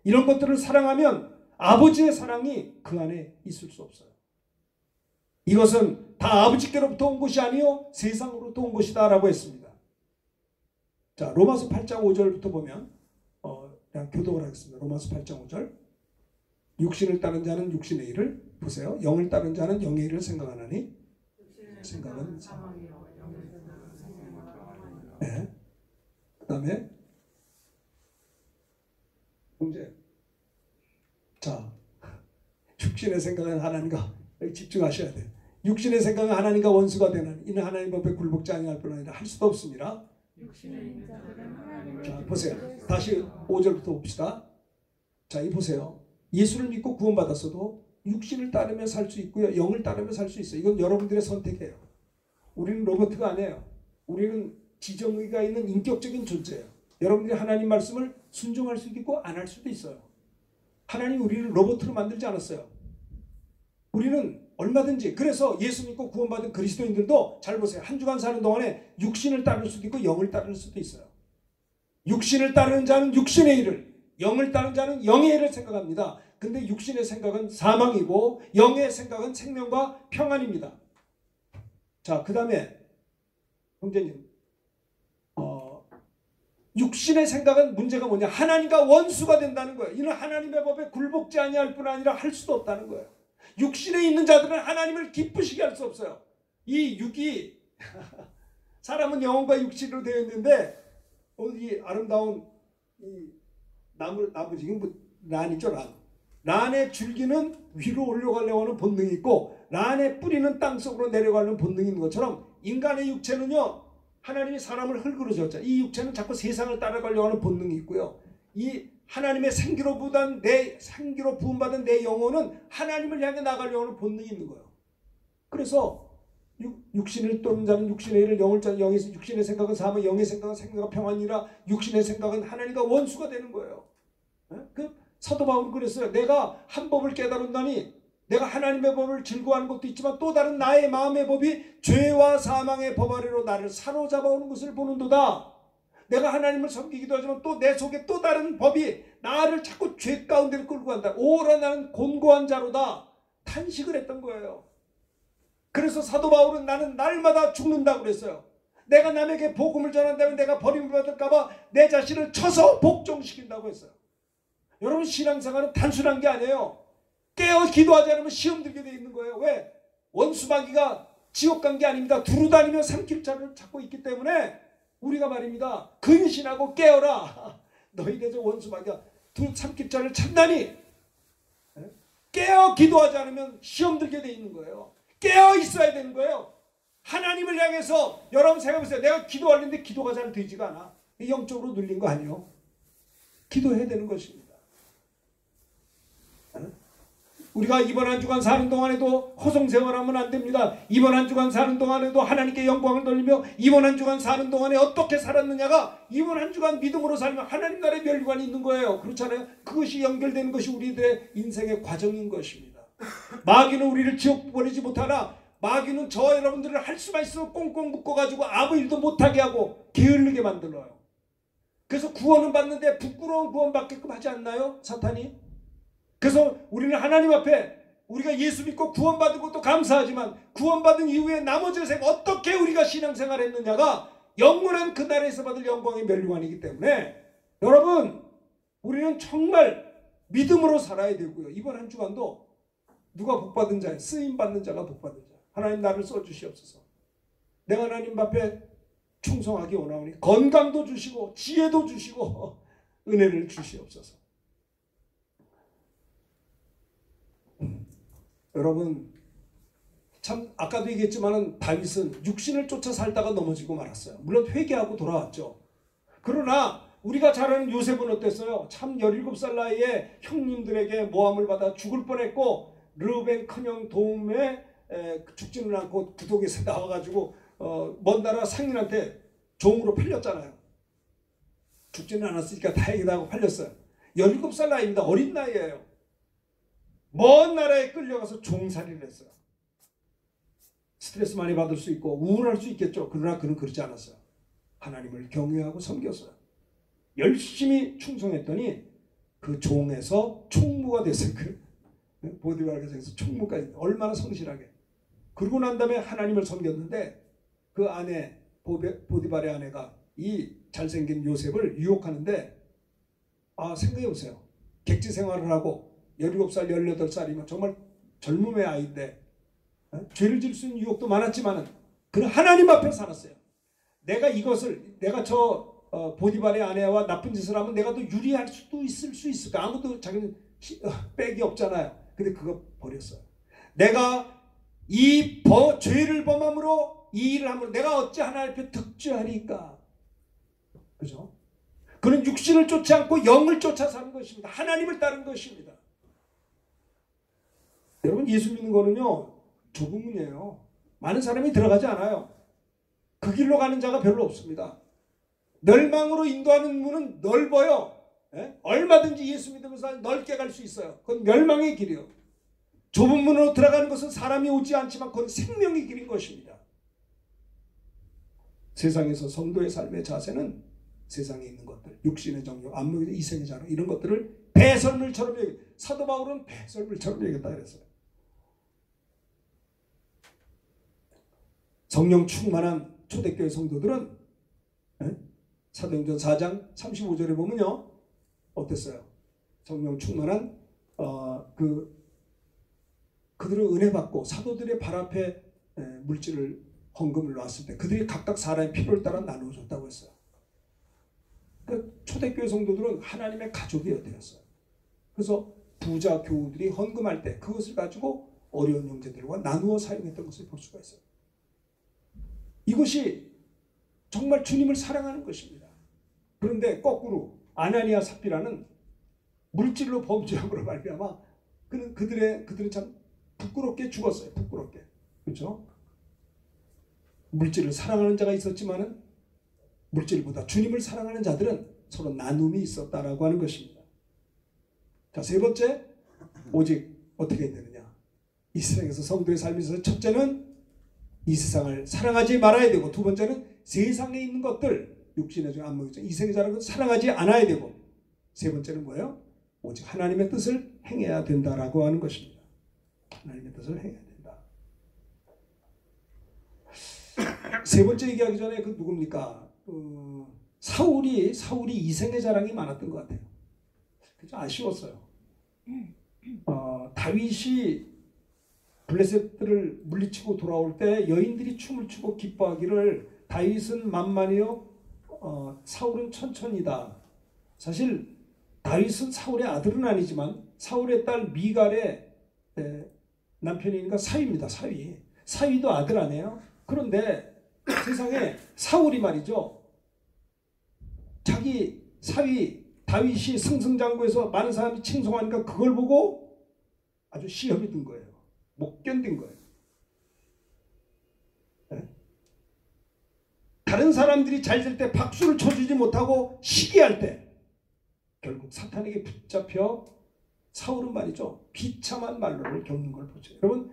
이런 것들을 사랑하면 아버지의 사랑이 그 안에 있을 수 없어요. 이것은 다 아버지께로부터 온 것이 아니요 세상으로부터 온 것이다 라고 했습니다. 자, 로마서 8장 5절부터 보면 그냥 교독을 하겠습니다. 로마서 8장 5절. 육신을 따른 자는 육신의 일을 보세요. 영을 따른 자는 영의 일을 생각하나니 생각은 네. 그 다음에 문제. 자, 육신의 생각은 하나님과 집중하셔야 돼요. 육신의 생각은 하나님과 원수가 되나니 이는 하나님 법에 굴복지 아니할 뿐 아니라 할 수도 없습니다. 자, 보세요. 다시 5절부터 봅시다. 자, 이 보세요. 예수를 믿고 구원받았어도 육신을 따르며 살 수 있고요. 영을 따르며 살 수 있어요. 이건 여러분들의 선택이에요. 우리는 로봇가 아니에요. 우리는 지정의가 있는 인격적인 존재예요. 여러분들이 하나님 말씀을 순종할 수도 있고 안 할 수도 있어요. 하나님 우리를 로봇으로 만들지 않았어요. 우리는 얼마든지, 그래서 예수 믿고 구원받은 그리스도인들도 잘 보세요. 한 주간 사는 동안에 육신을 따를 수도 있고 영을 따를 수도 있어요. 육신을 따르는 자는 육신의 일을, 영을 따르는 자는 영의 일을 생각합니다. 근데 육신의 생각은 사망이고 영의 생각은 생명과 평안입니다. 자, 그 다음에 형제님, 육신의 생각은 문제가 뭐냐? 하나님과 원수가 된다는 거예요. 이는 하나님의 법에 굴복지 아니할 뿐 아니라 할 수도 없다는 거예요. 육신에 있는 자들은 하나님을 기쁘시게 할 수 없어요. 이 육이 사람은 영혼과 육신으로 되어 있는데 오늘 이 아름다운 이 나무 지금 뭐 란이죠. 란의 줄기는 위로 올라가려고 하는 본능이 있고 란의 뿌리는 땅속으로 내려가는 본능이 있는 것처럼 인간의 육체는요, 하나님이 사람을 흙으로 지었잖아요. 이 육체는 자꾸 세상을 따라가려고 하는 본능이 있고요. 이 하나님의 생기로 부음받은 내 영혼은 하나님을 향해 나가려고 하는 본능이 있는 거예요. 그래서 육신을 떠는 자는 육신의 일을, 영을 짜는 영의 육신의 생각은 사망, 영의 생각은 생명과 평안이라. 육신의 생각은 하나님과 원수가 되는 거예요. 그 사도 바울은 그랬어요. 내가 한 법을 깨달은다니 내가 하나님의 법을 즐거워하는 것도 있지만 또 다른 나의 마음의 법이 죄와 사망의 법 아래로 나를 사로잡아오는 것을 보는도다. 내가 하나님을 섬기기도 하지만 또 내 속에 또 다른 법이 나를 자꾸 죄 가운데로 끌고 간다. 오라 나는 곤고한 자로다. 탄식을 했던 거예요. 그래서 사도 바울은 나는 날마다 죽는다고 그랬어요. 내가 남에게 복음을 전한다면 내가 버림을 받을까봐 내 자신을 쳐서 복종시킨다고 했어요. 여러분, 신앙생활은 단순한 게 아니에요. 깨어 기도하지 않으면 시험 들게 돼 있는 거예요. 왜? 원수마귀가 지옥 간 게 아닙니다. 두루다니며 삼킬 자를 찾고 있기 때문에 우리가 말입니다. 근신하고 깨어라. 너희들 원수마귀가 삼킬 자를 찾나니. 깨어 기도하지 않으면 시험 들게 돼 있는 거예요. 깨어 있어야 되는 거예요. 하나님을 향해서 여러분 생각해보세요. 내가 기도하는데 기도가 잘 되지가 않아. 영적으로 눌린 거 아니에요. 기도해야 되는 것입니다. 우리가 이번 한 주간 사는 동안에도 허송세월하면 안 됩니다. 이번 한 주간 사는 동안에도 하나님께 영광을 돌리며 이번 한 주간 사는 동안에 어떻게 살았느냐가 이번 한 주간 믿음으로 살면 하나님 나라의 멸관이 있는 거예요. 그렇잖아요. 그것이 연결되는 것이 우리들의 인생의 과정인 것입니다. 마귀는 우리를 지옥 보내지 못하나 마귀는 저 여러분들을 할 수만 있으면 꽁꽁 묶어가지고 아무 일도 못하게 하고 게을르게 만들어요. 그래서 구원은 받는데 부끄러운 구원 받게끔 하지 않나요? 사탄이? 그래서 우리는 하나님 앞에 우리가 예수 믿고 구원받은 것도 감사하지만 구원받은 이후에 나머지 생 어떻게 우리가 신앙생활 했느냐가 영원한 그 나라에서 받을 영광의 멸류관이기 때문에 여러분, 우리는 정말 믿음으로 살아야 되고요. 이번 한 주간도 누가 복받은 자예요? 쓰임받는 자가 복받은 자. 하나님 나를 써주시옵소서. 내가 하나님 앞에 충성하기 원하오니 건강도 주시고 지혜도 주시고 은혜를 주시옵소서. 여러분, 참 아까도 얘기했지만 다윗은 육신을 쫓아 살다가 넘어지고 말았어요. 물론 회개하고 돌아왔죠. 그러나 우리가 잘 아는 요셉은 어땠어요? 참 17살 나이에 형님들에게 모함을 받아 죽을 뻔했고 르벤 큰형 도움에 죽지는 않고 구독에서 나와가지고 먼 나라 상인한테 종으로 팔렸잖아요. 죽지는 않았으니까 다행이다 하고 팔렸어요. 17살 나이입니다. 어린 나이예요. 먼 나라에 끌려가서 종살이를 했어요. 스트레스 많이 받을 수 있고 우울할 수 있겠죠. 그러나 그는 그러지 않았어요. 하나님을 경외하고 섬겼어요. 열심히 충성했더니 그 종에서 총무가 됐어요. 그 보디발 가정에서 총무까지 얼마나 성실하게. 그러고 난 다음에 하나님을 섬겼는데 그 아내 보디발의 아내가 이 잘생긴 요셉을 유혹하는데 생각해 보세요. 객지 생활을 하고 17살, 18살이면 정말 젊음의 아이인데 죄를 지을 수 있는 유혹도 많았지만 그는 하나님 앞에 살았어요. 내가 저 보디발의 아내와 나쁜 짓을 하면 내가 더 유리할 수도 있을 수 있을까? 아무도 자기는 백이 없잖아요. 근데 그거 버렸어요. 내가 이 죄를 범함으로 이 일을 함으로 내가 어찌 하나님 앞에 득죄하리까? 그죠? 그는 육신을 쫓지 않고 영을 쫓아 사는 것입니다. 하나님을 따른 것입니다. 여러분, 예수 믿는 거는요 좁은 문이에요. 많은 사람이 들어가지 않아요. 그 길로 가는 자가 별로 없습니다. 멸망으로 인도하는 문은 넓어요. 얼마든지 예수 믿으면서 넓게 갈 수 있어요. 그건 멸망의 길이요. 좁은 문으로 들어가는 것은 사람이 오지 않지만 그건 생명의 길인 것입니다. 세상에서 성도의 삶의 자세는 세상에 있는 것들, 육신의 정욕, 안목의 이생의 자랑 이런 것들을 배설물처럼 사도 바울은 배설물처럼 얘기했다 그랬어요. 성령 충만한 초대교회 성도들은 사도행전 4장 35절에 보면요 어땠어요? 성령 충만한 그들은 은혜 받고 사도들의 발 앞에 물질을 헌금을 놨을 때 그들이 각각 사람의 필요를 따라 나누어 줬다고 했어요. 그 초대교회 성도들은 하나님의 가족이 되었어요. 그래서 부자 교우들이 헌금할 때 그것을 가지고 어려운 형제들과 나누어 사용했던 것을 볼 수가 있어요. 이것이 정말 주님을 사랑하는 것입니다. 그런데 거꾸로 아나니아 삽비라는 물질로 범죄함으로 말미암아 그들은 참 부끄럽게 죽었어요. 부끄럽게. 그렇죠? 물질을 사랑하는 자가 있었지만은 물질보다 주님을 사랑하는 자들은 서로 나눔이 있었다라고 하는 것입니다. 자, 세 번째, 오직 어떻게 되느냐? 이 세상에서 성도의 삶에서 첫째는 이 세상을 사랑하지 말아야 되고, 두 번째는 세상에 있는 것들, 육신의 종, 안목의 종, 이생의 자라는 것을 사랑하지 않아야 되고, 세 번째는 뭐예요? 오직 하나님의 뜻을 행해야 된다라고 하는 것입니다. 하나님의 뜻을 행해야 된다. 세 번째 얘기하기 전에 그 누굽니까? 사울이 이생의 자랑이 많았던 것 같아요. 그죠? 아쉬웠어요. 다윗이 블레셋들을 물리치고 돌아올 때 여인들이 춤을 추고 기뻐하기를 다윗은 만만히요, 사울은 천천히다. 사실 다윗은 사울의 아들은 아니지만 사울의 딸 미갈의 남편이니까 사위입니다. 사위도 아들 아니에요. 그런데 세상에 사울이 말이죠, 자기 사위 다윗이 승승장구해서 많은 사람이 칭송하니까 그걸 보고 아주 시험이 든 거예요. 못 견딘 거예요. 네? 다른 사람들이 잘 될 때 박수를 쳐주지 못하고 시기할 때 결국 사탄에게 붙잡혀 사울은 말이죠, 비참한 말로를 겪는 걸 보죠. 여러분,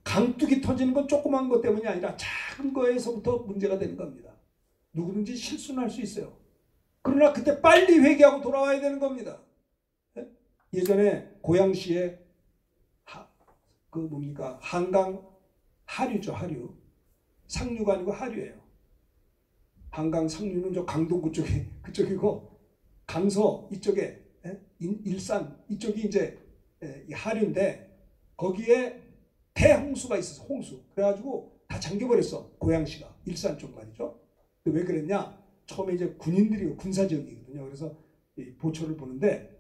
강둑이 터지는 건 조그만 것 때문이 아니라 작은 거에서부터 문제가 되는 겁니다. 누구든지 실수는 할 수 있어요. 그러나 그때 빨리 회개하고 돌아와야 되는 겁니다. 예전에 고양시에 한강 하류죠. 하류. 상류가 아니고 하류예요. 한강 상류는 저 강동구 그쪽이고, 강서 이쪽에, 일산 이쪽이 이제 하류인데, 거기에 대홍수가 있어서 홍수. 그래가지고 다 잠겨버렸어. 고양시가. 일산 쪽 말이죠. 왜 그랬냐? 처음에 이제 군인들이 군사지역이거든요. 그래서 보초를 보는데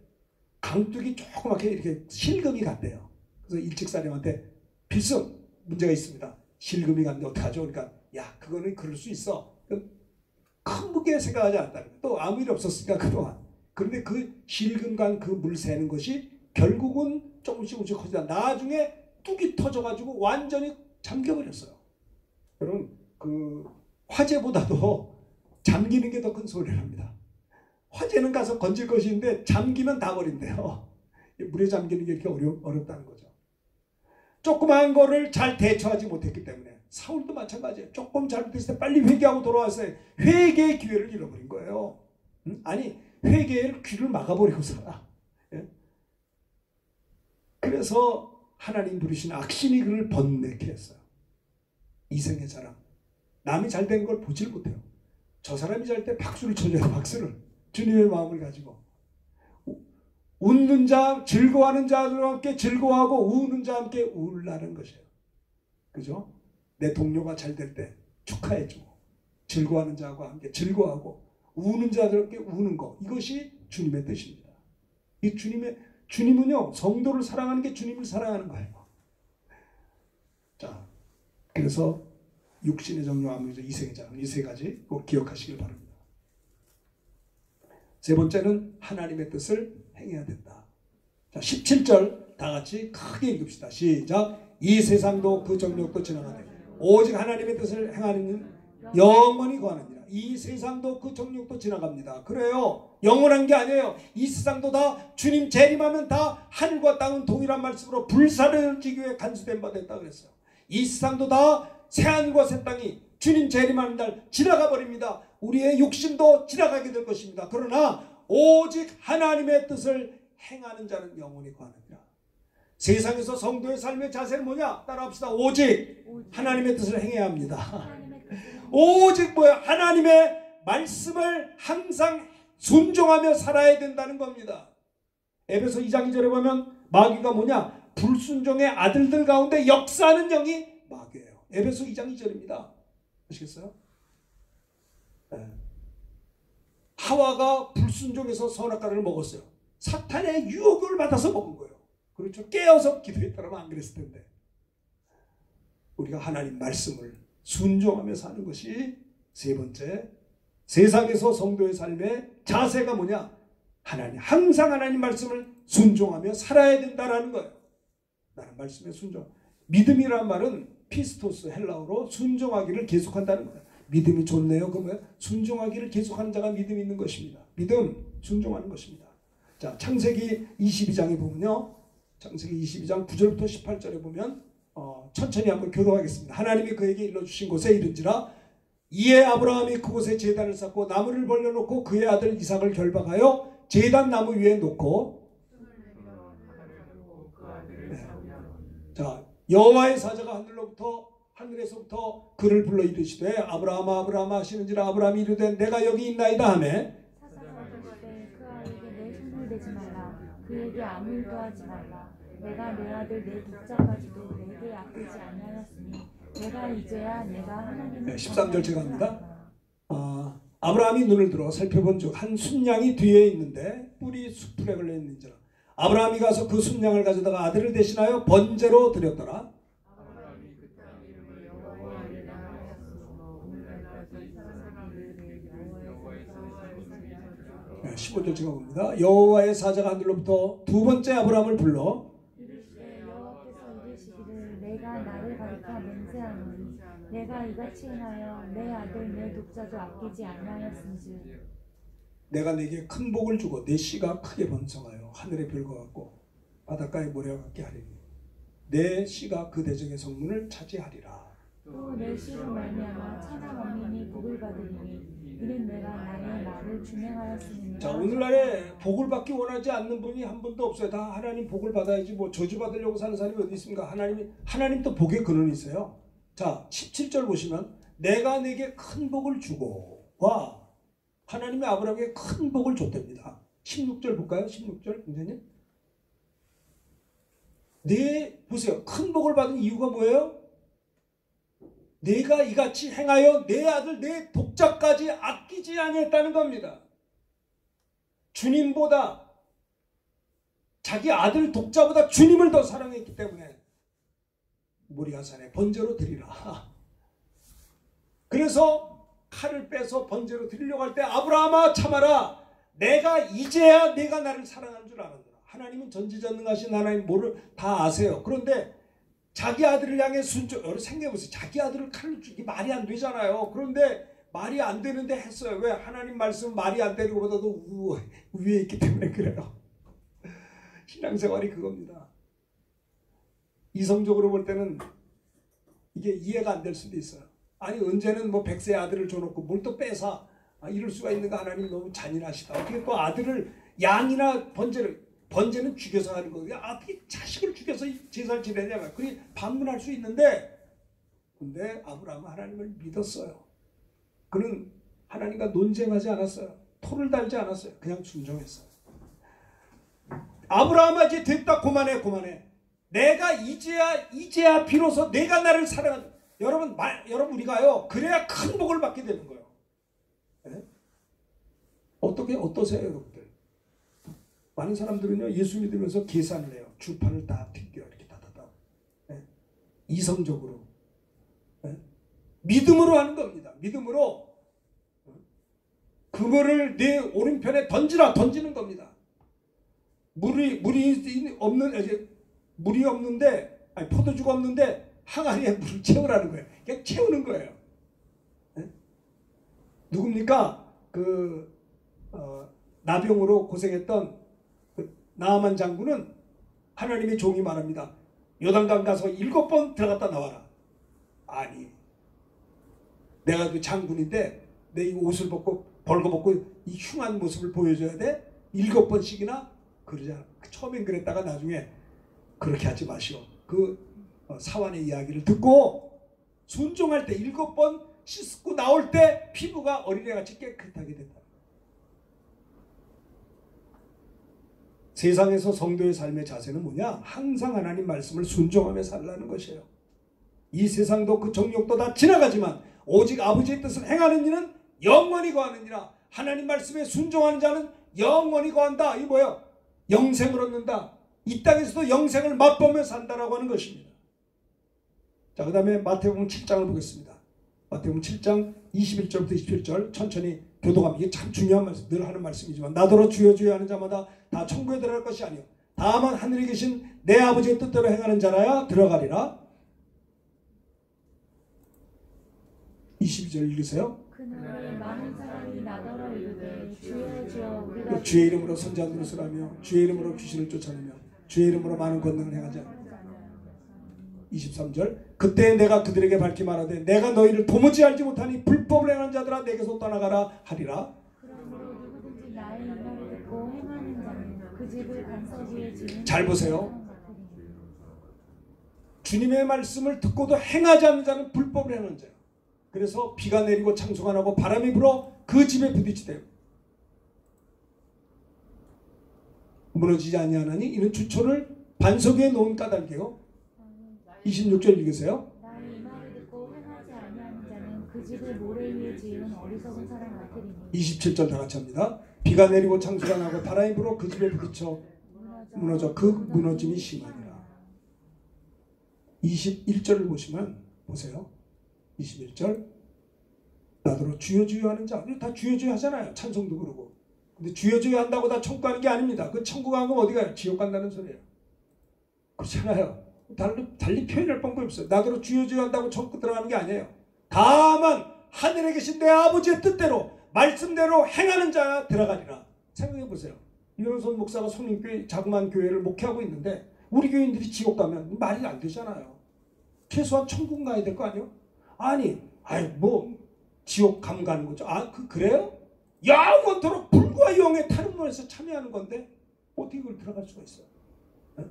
강둑이 조그맣게 이렇게 실금이 갔대요. 그래서 일직사령한테 필승 문제가 있습니다. 실금이 갔는데 어떡하죠? 그러니까 야, 그거는 그럴 수 있어. 큰 무게 생각하지 않았다. 또 아무 일 없었으니까 그동안. 그런데 그 실금 간 그 물 새는 것이 결국은 조금씩 커지다 나중에 뚝이 터져가지고 완전히 잠겨버렸어요. 여러분, 그 화재보다도 잠기는 게 더 큰 소리를 합니다. 화재는 가서 건질 것인데 잠기면 다 버린대요. 물에 잠기는 게 이렇게 어렵다는 거죠. 조그마한 거를 잘 대처하지 못했기 때문에. 사울도 마찬가지예요. 조금 잘못했을 때 빨리 회개하고 돌아왔어요. 회개의 기회를 잃어버린 거예요. 아니, 회개의 귀를 막아버리고 살아. 그래서 하나님 부르신 악신이 그를 번뇌케 했어요. 이생의 자랑. 남이 잘 된 걸 보질 못해요. 저 사람이 잘 때 박수를 쳐줘요. 박수를. 주님의 마음을 가지고. 웃는 자, 즐거워하는 자들과 함께 즐거워하고 우는 자와 함께 울라는 것이에요. 그죠? 내 동료가 잘 될 때 축하해주고, 즐거워하는 자와 함께 즐거워하고 우는 자들과 함께 우는 거, 이것이 주님의 뜻입니다. 이 주님은요, 성도를 사랑하는 게 주님을 사랑하는 거예요. 자, 그래서 육신의 정욕, 안목의 이생의 자랑, 이 세 가지 꼭 기억하시길 바랍니다. 세 번째는 하나님의 뜻을 행해야 된다. 자, 17절 다 같이 크게 읽읍시다. 시작. 이 세상도 그 정욕도 지나가네. 오직 하나님의 뜻을 행하는 영원히 거하느니라. 이 세상도 그 정욕도 지나갑니다. 그래요. 영원한 게 아니에요. 이 세상도 다 주님 재림하면 다 하늘과 땅은 동일한 말씀으로 불사르지기 위해 간수된 바 됐다 그랬어요. 이 세상도 다 새하늘과 새 땅이 주님 재림하는 날 지나가 버립니다. 우리의 욕심도 지나가게 될 것입니다. 그러나 오직 하나님의 뜻을 행하는 자는 영원히 거하느니라. 세상에서 성도의 삶의 자세는 뭐냐? 따라합시다. 오직 하나님의 뜻을 행해야 합니다. 오직 뭐야? 하나님의 말씀을 항상 순종하며 살아야 된다는 겁니다. 에베소 2장 2절에 보면 마귀가 뭐냐? 불순종의 아들들 가운데 역사하는 영이 마귀예요. 에베소 2장 2절입니다. 아시겠어요? 네. 하와가 불순종해서 선악과를 먹었어요. 사탄의 유혹을 받아서 먹은 거예요. 그렇죠. 깨어서 기도했다면 안 그랬을 텐데. 우리가 하나님 말씀을 순종하며 사는 것이 세 번째, 세상에서 성도의 삶의 자세가 뭐냐? 항상 하나님 말씀을 순종하며 살아야 된다라는 거예요. 나는 말씀에 순종. 믿음이란 말은 피스토스 헬라어로 순종하기를 계속한다는 거예요. 믿음이 좋네요. 그러면 순종하기를 계속하는 자가 믿음이 있는 것입니다. 믿음, 순종하는 것입니다. 자, 창세기 22장에 보면요. 창세기 22장 9절부터 18절에 보면 천천히 한번 교도하겠습니다. 하나님이 그에게 일러주신 곳에 이른지라 이에 아브라함이 그곳에 제단을 쌓고 나무를 벌려놓고 그의 아들 이삭을 결박하여 제단 나무 위에 놓고 자 여호와의 사자가 하늘에서부터 그를 불러 이르시되 아브라함아 아브라함아 하시는지라 아브라함이 이르되 내가 여기 있나이다 하매 사사가 그 아이에게 내 손을 대지 말라 그에게 아무 일도 하지 말라 내가 내 아들 내 독자까지도 내게 아끼지 아니하였으니 내가 이제야 내가 하나님의 13절 제가 합니다. 아브라함이 눈을 들어 살펴본 즉 한 순양이 뒤에 있는데 뿔이 수풀에 걸려 있는지라 아브라함이 가서 그 순양을 가져다가 아들을 대신하여 번제로 드렸더라. 15절 제가 봅니다. 여호와의 사자가 하늘로부터 두 번째 아브라함을 불러 여호와께서 이르시기를 내가 나를 가리켜 맹세하노니 내가 이같이 행하여 내 아들 내 독자도 아끼지 아니하였은즉 내가 내게 큰 복을 주고 내 씨가 크게 번성하여 하늘의 별과 같고 바닷가의 모래와 같게 하리니 내 씨가 그 대적의 성문을 차지하리라. 또 내 씨로 말미암아 천하 만민이 복을 받으리니 이는 내가 나의 말을 준행하였으니. 자 오늘날에 복을 받기 원하지 않는 분이 한 분도 없어요. 다 하나님 복을 받아야지 뭐 저주 받으려고 사는 사람이 어디 있습니까? 하나님도 복의 근원이 있어요. 자 17절 보시면 내가 내게 큰 복을 주고 와 하나님이 아브라함에게 큰 복을 줬답니다. 16절 볼까요? 16절 공자님. 보세요. 큰 복을 받은 이유가 뭐예요? 내가 이같이 행하여 내 아들 내 독자까지 아끼지 아니했다는 겁니다. 주님보다 자기 아들 독자보다 주님을 더 사랑했기 때문에 모리아산에 번제로 드리라. 그래서 칼을 빼서 번제로 드리려고 할 때 아브라함아 참아라. 내가 이제야 내가 나를 사랑한 줄 알았노라. 하나님은 전지전능하신 하나님 뭐를 다 아세요. 그런데 자기 아들을 향해 여러분 생각해보세요. 자기 아들을 칼로 죽이 말이 안 되잖아요. 그런데 말이 안 되는데 했어요. 왜? 하나님 말씀은 말이 안 되는 것보다도 위에 있기 때문에 그래요. 신앙생활이 그겁니다. 이성적으로 볼 때는 이게 이해가 안 될 수도 있어요. 아니 언제는 뭐 100세 아들을 줘놓고 뭘 또 빼서 이럴 수가 있는가. 하나님 너무 잔인하시다. 어떻게 또 아들을 양이나 번제는 죽여서 하는 거예요. 어떻게 자식을 죽여서 제사를 지내냐. 그게 반문할 수 있는데 근데 아브라함은 하나님을 믿었어요. 그는 하나님과 논쟁하지 않았어요. 토를 달지 않았어요. 그냥 순종했어요. 아브라함아 이제 됐다. 그만해. 내가 이제야 비로소 내가 나를 사랑한다. 여러분 우리가요. 그래야 큰 복을 받게 되는 거예요. 네? 어떠세요 여러분들? 많은 사람들은요 예수 믿으면서 계산을 해요. 주판을 딱 튕겨 이렇게 다다다. 네? 이성적으로 네? 믿음으로 하는 겁니다. 믿음으로 그거를 내 오른편에 던지는 겁니다. 물이 없는데 포도주가 없는데 항아리에 물을 채우라는 거예요. 그냥 채우는 거예요. 네? 누굽니까? 나병으로 고생했던 나아만 장군은 하나님의 종이 말합니다. 요단강 가서 7번 들어갔다 나와라. 아니 내가 그 장군인데 내 이 옷을 벌거벗고 이 흉한 모습을 보여줘야 돼? 7번씩이나? 그러잖아. 처음엔 그랬다가 나중에 그렇게 하지 마시오. 사환의 이야기를 듣고 순종할 때 7번 씻고 나올 때 피부가 어린애같이 깨끗하게 된다. 세상에서 성도의 삶의 자세는 뭐냐? 항상 하나님 말씀을 순종하며 살라는 것이에요. 이 세상도 그 정욕도 다 지나가지만 오직 아버지의 뜻을 행하는 이는 영원히 거하느니라. 하나님 말씀에 순종하는 자는 영원히 거한다. 이게 뭐예요? 영생을 얻는다. 이 땅에서도 영생을 맛보며 산다라고 하는 것입니다. 자, 그 다음에 마태복음 7장을 보겠습니다. 마태복음 7장 21절부터 27절 천천히 교도감. 이게 참 중요한 말씀, 늘 하는 말씀이지만 나더러 주여 주여 하는 자마다 다 천국에 들어갈 것이 아니요 다만 하늘에 계신 내 아버지의 뜻대로 행하는 자라야 들어가리라. 22절 읽으세요. 그날에 많은 사람이 나더러 이르되 주여 주여 우리가 주의 이름으로 선지자 노릇을 하며 주의 이름으로 귀신을 쫓아내며 주의 이름으로 많은 권능을 행하지 않으며 23절. 그때 내가 그들에게 밝히 말하되 내가 너희를 도무지 알지 못하니 불법을 행하는 자들아 내게서 떠나가라 하리라. 그러므로 누구든지 나의 말을 듣고 행하는 자는 그 집을 반석 위에 지은 잘 보세요. 사람 같으리니. 주님의 말씀을 듣고도 행하지 않는 자는 불법을 행하는 자예요. 그래서 비가 내리고 창수가 나고 바람이 불어 그 집에 부딪히대요. 무너지지 아니하나니 이는 주초를 반석 위에 놓은 까닭이요. 26절 읽으세요. 나의 이 말을 듣고 행하지 아니하는 자는 그 집을 모래 위에 지은 어리석은 사람 같으리니. 27절 다 같이 합니다. 비가 내리고 창수가 나고 바람이 불어 그 집에 부딪혀 무너져 그 무너짐이 심하니라. 21절을 보시면 보세요. 21절. 나더러 주여 주여 하는 자. 다 주여 주여 하잖아요. 찬송도 그러고. 근데 주여 주여 한다고 다 천국 가는 게 아닙니다. 그 천국 가는 건 어디 가요? 지옥 간다는 소리예요. 그렇잖아요. 달리 표현할 방법이 없어요. 나더러 주여 주여 한다고 천국 들어가는 게 아니에요. 다만 하늘에 계신 내 아버지의 뜻대로 말씀대로 행하는 자야 들어가리라. 생각해 보세요. 유현선 목사가 성림교회 자그마한 교회를 목회하고 있는데 우리 교인들이 지옥 가면 말이 안 되잖아요. 최소한 천국 가야 될 거 아니에요? 아니 뭐 지옥 감 가는 거죠. 그래요? 영원토록 불과 영의 타는 문에서 참여하는 건데 어떻게 그걸 들어갈 수가 있어요? 네?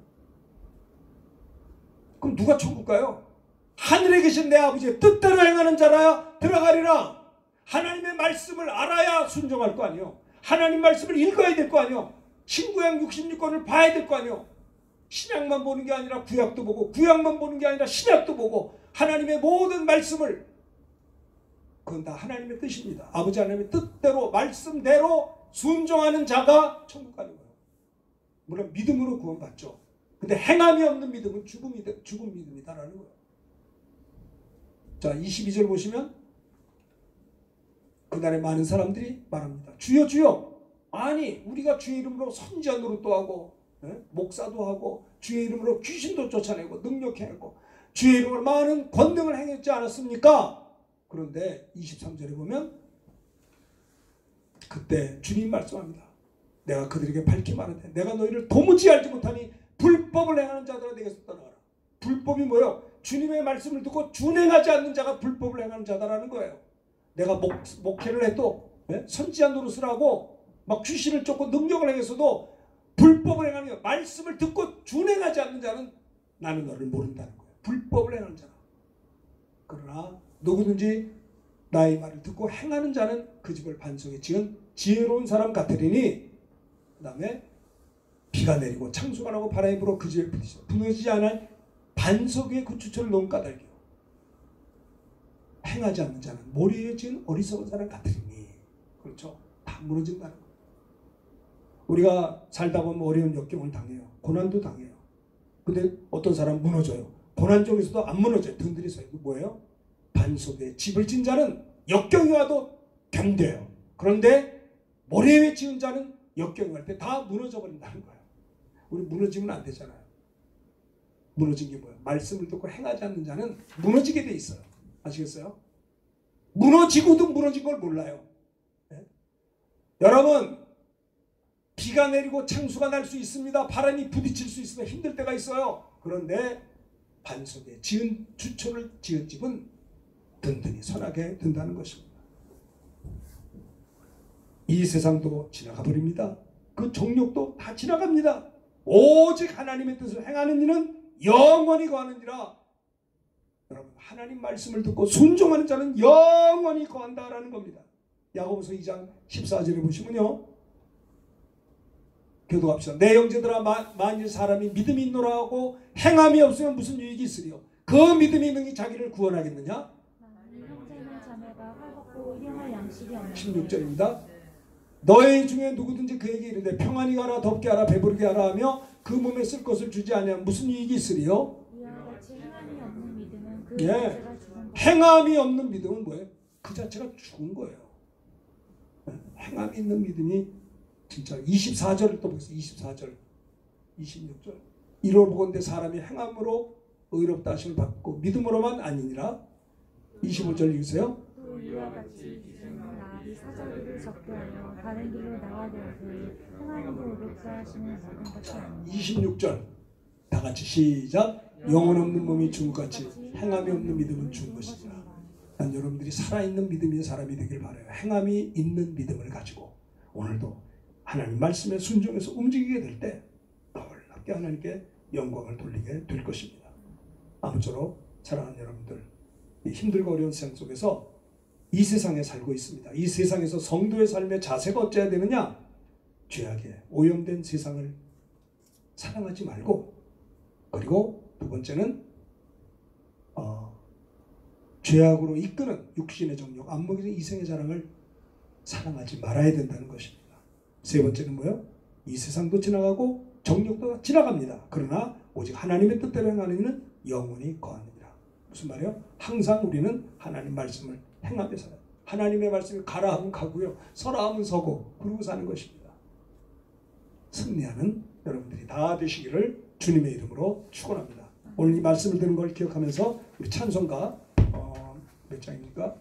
그럼 누가 천국 가요? 하늘에 계신 내 아버지의 뜻대로 행하는 자라야 들어가리라. 하나님의 말씀을 알아야 순종할 거 아니에요. 하나님 말씀을 읽어야 될 거 아니에요. 신구약 66권을 봐야 될 거 아니에요. 신약만 보는 게 아니라 구약도 보고 구약만 보는 게 아니라 신약도 보고 하나님의 모든 말씀을, 그건 다 하나님의 뜻입니다. 아버지 하나님의 뜻대로 말씀대로 순종하는 자가 천국 가는 거예요. 물론 믿음으로 구원받죠. 근데 행함이 없는 믿음은 죽은 믿음이다라는 거예요. 자, 22절 보시면 그날에 많은 사람들이 말합니다. 주여 주여. 아니 우리가 주의 이름으로 선지자 노릇도 하고 목사도 하고 주의 이름으로 귀신도 쫓아내고 능력해내고 주의 이름으로 많은 권능을 행했지 않았습니까? 그런데 23절에 보면 그때 주님 말씀합니다. 내가 그들에게 밝히 말하되 내가 너희를 도무지 알지 못하니 불법을 행하는 자들아 내게서 떠나가라. 불법이 뭐예요? 주님의 말씀을 듣고 준행하지 않는 자가 불법을 행하는 자다라는 거예요. 내가 목회를 해도 선지자 노릇을 하고 막 귀신을 쫓고 능력을 행해서도 불법을 행하는 거예요. 말씀을 듣고 준행하지 않는 자는 나는 너를 모른다는 거예요. 불법을 행하는 자라. 그러나 누구든지 나의 말을 듣고 행하는 자는 그 집을 반석에 지은 지혜로운 사람 같으리니. 그 다음에 비가 내리고 창수가 나고 바람이 불어 그 집에 부딪혀 무너지지 않을 반석 위에 그 주초를 놓은 까닭이요. 행하지 않는 자는 모래에 지은 어리석은 사람 같으리니. 그렇죠. 다 무너진다는 거예요. 우리가 살다 보면 어려운 역경을 당해요. 고난도 당해요. 근데 어떤 사람은 무너져요. 고난 중에서도 안 무너져요. 든든히 서요. 뭐예요? 반석에 집을 진 자는 역경이 와도 견뎌요. 그런데 모래 위에 지은 자는 역경이 올 때 다 무너져 버린다는 거예요. 우리 무너지면 안 되잖아요. 무너진 게 뭐예요? 말씀을 듣고 행하지 않는 자는 무너지게 돼 있어요. 아시겠어요? 무너지고도 무너진 걸 몰라요. 네? 여러분, 비가 내리고 창수가 날 수 있습니다. 바람이 부딪힐 수 있으면 힘들 때가 있어요. 그런데 반석에 지은 주초를 지은 집은 든든히 선하게 든다는 것입니다. 이 세상도 지나가 버립니다. 그 정욕도 다 지나갑니다. 오직 하나님의 뜻을 행하는 이는 영원히 거하느니라. 여러분, 하나님 말씀을 듣고 순종하는 자는 영원히 거한다라는 겁니다. 야고보서 2장 14절에 보시면요. 교도합시다. 내 형제들아, 만일 사람이 믿음이 있노라 하고 행함이 없으면 무슨 유익이 있으리요? 그 믿음이 능히 자기를 구원하겠느냐? 형제나 자매가 활벗고 일용할 양식이 없는 16절입니다. 너희 중에 누구든지 그에게 이르되 평안히 가라, 덥게 하라, 배부르게 하라 하며 그 몸에 쓸 것을 주지 아니하면 무슨 유익이 있으리요? 이와 같이 행함이 없는 믿음은 그 예. 자체가 죽은 것. 행함이 없는 믿음은 뭐예요? 그 자체가 죽은 거예요. 행함이 있는 믿음이 진짜 24절을 또 보겠습니다. 24절, 26절. 이로보건대 사람이 행함으로 의롭다 하심을 받고 믿음으로만 아니니라. 25절 읽으세요. 또 이와 같이 나비 사자들을 적대하여 다른 길로 나가되었으니 행함으로 의롭다 하심을 받은 것이 아니라. 26절 다 같이 시작. 영혼 없는 몸이 죽은 것 같이 행함이 없는 믿음은 죽은 것이니라. 난 여러분들이 살아있는 믿음의 사람이 되길 바라요. 행함이 있는 믿음을 가지고 오늘도 하나님 말씀에 순종해서 움직이게 될 때 놀랍게 하나님께 영광을 돌리게 될 것입니다. 아무쪼록 사랑하는 여러분들, 이 힘들고 어려운 세상 속에서 이 세상에 살고 있습니다. 이 세상에서 성도의 삶의 자세가 어찌해야 되느냐? 죄악에 오염된 세상을 사랑하지 말고, 그리고 두 번째는 죄악으로 이끄는 육신의 정욕, 안목의 이생의 자랑을 사랑하지 말아야 된다는 것입니다. 세 번째는 뭐예요? 이 세상도 지나가고 정욕도 지나갑니다. 그러나 오직 하나님의 뜻대로 행하는 이는 영원히 거하느니라. 무슨 말이에요? 항상 우리는 하나님 말씀을 행하며 살아요. 하나님의 말씀이 가라 하면 가고요, 서라 하면 서고, 그러고 사는 것입니다. 승리하는 여러분들이 다 되시기를 주님의 이름으로 축원합니다. 오늘 이 말씀을 듣는 걸 기억하면서 우리 찬송가 몇 장입니까?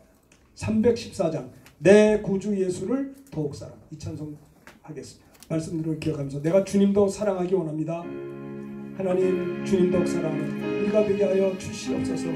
314장 내 구주 예수를 더욱 사랑, 이 찬송 하겠습니다. 말씀 들을 기억하면서 내가 주님도 사랑하기 원합니다. 하나님 주님 더욱 사랑하는 우리가 되게 하여 주시옵소서.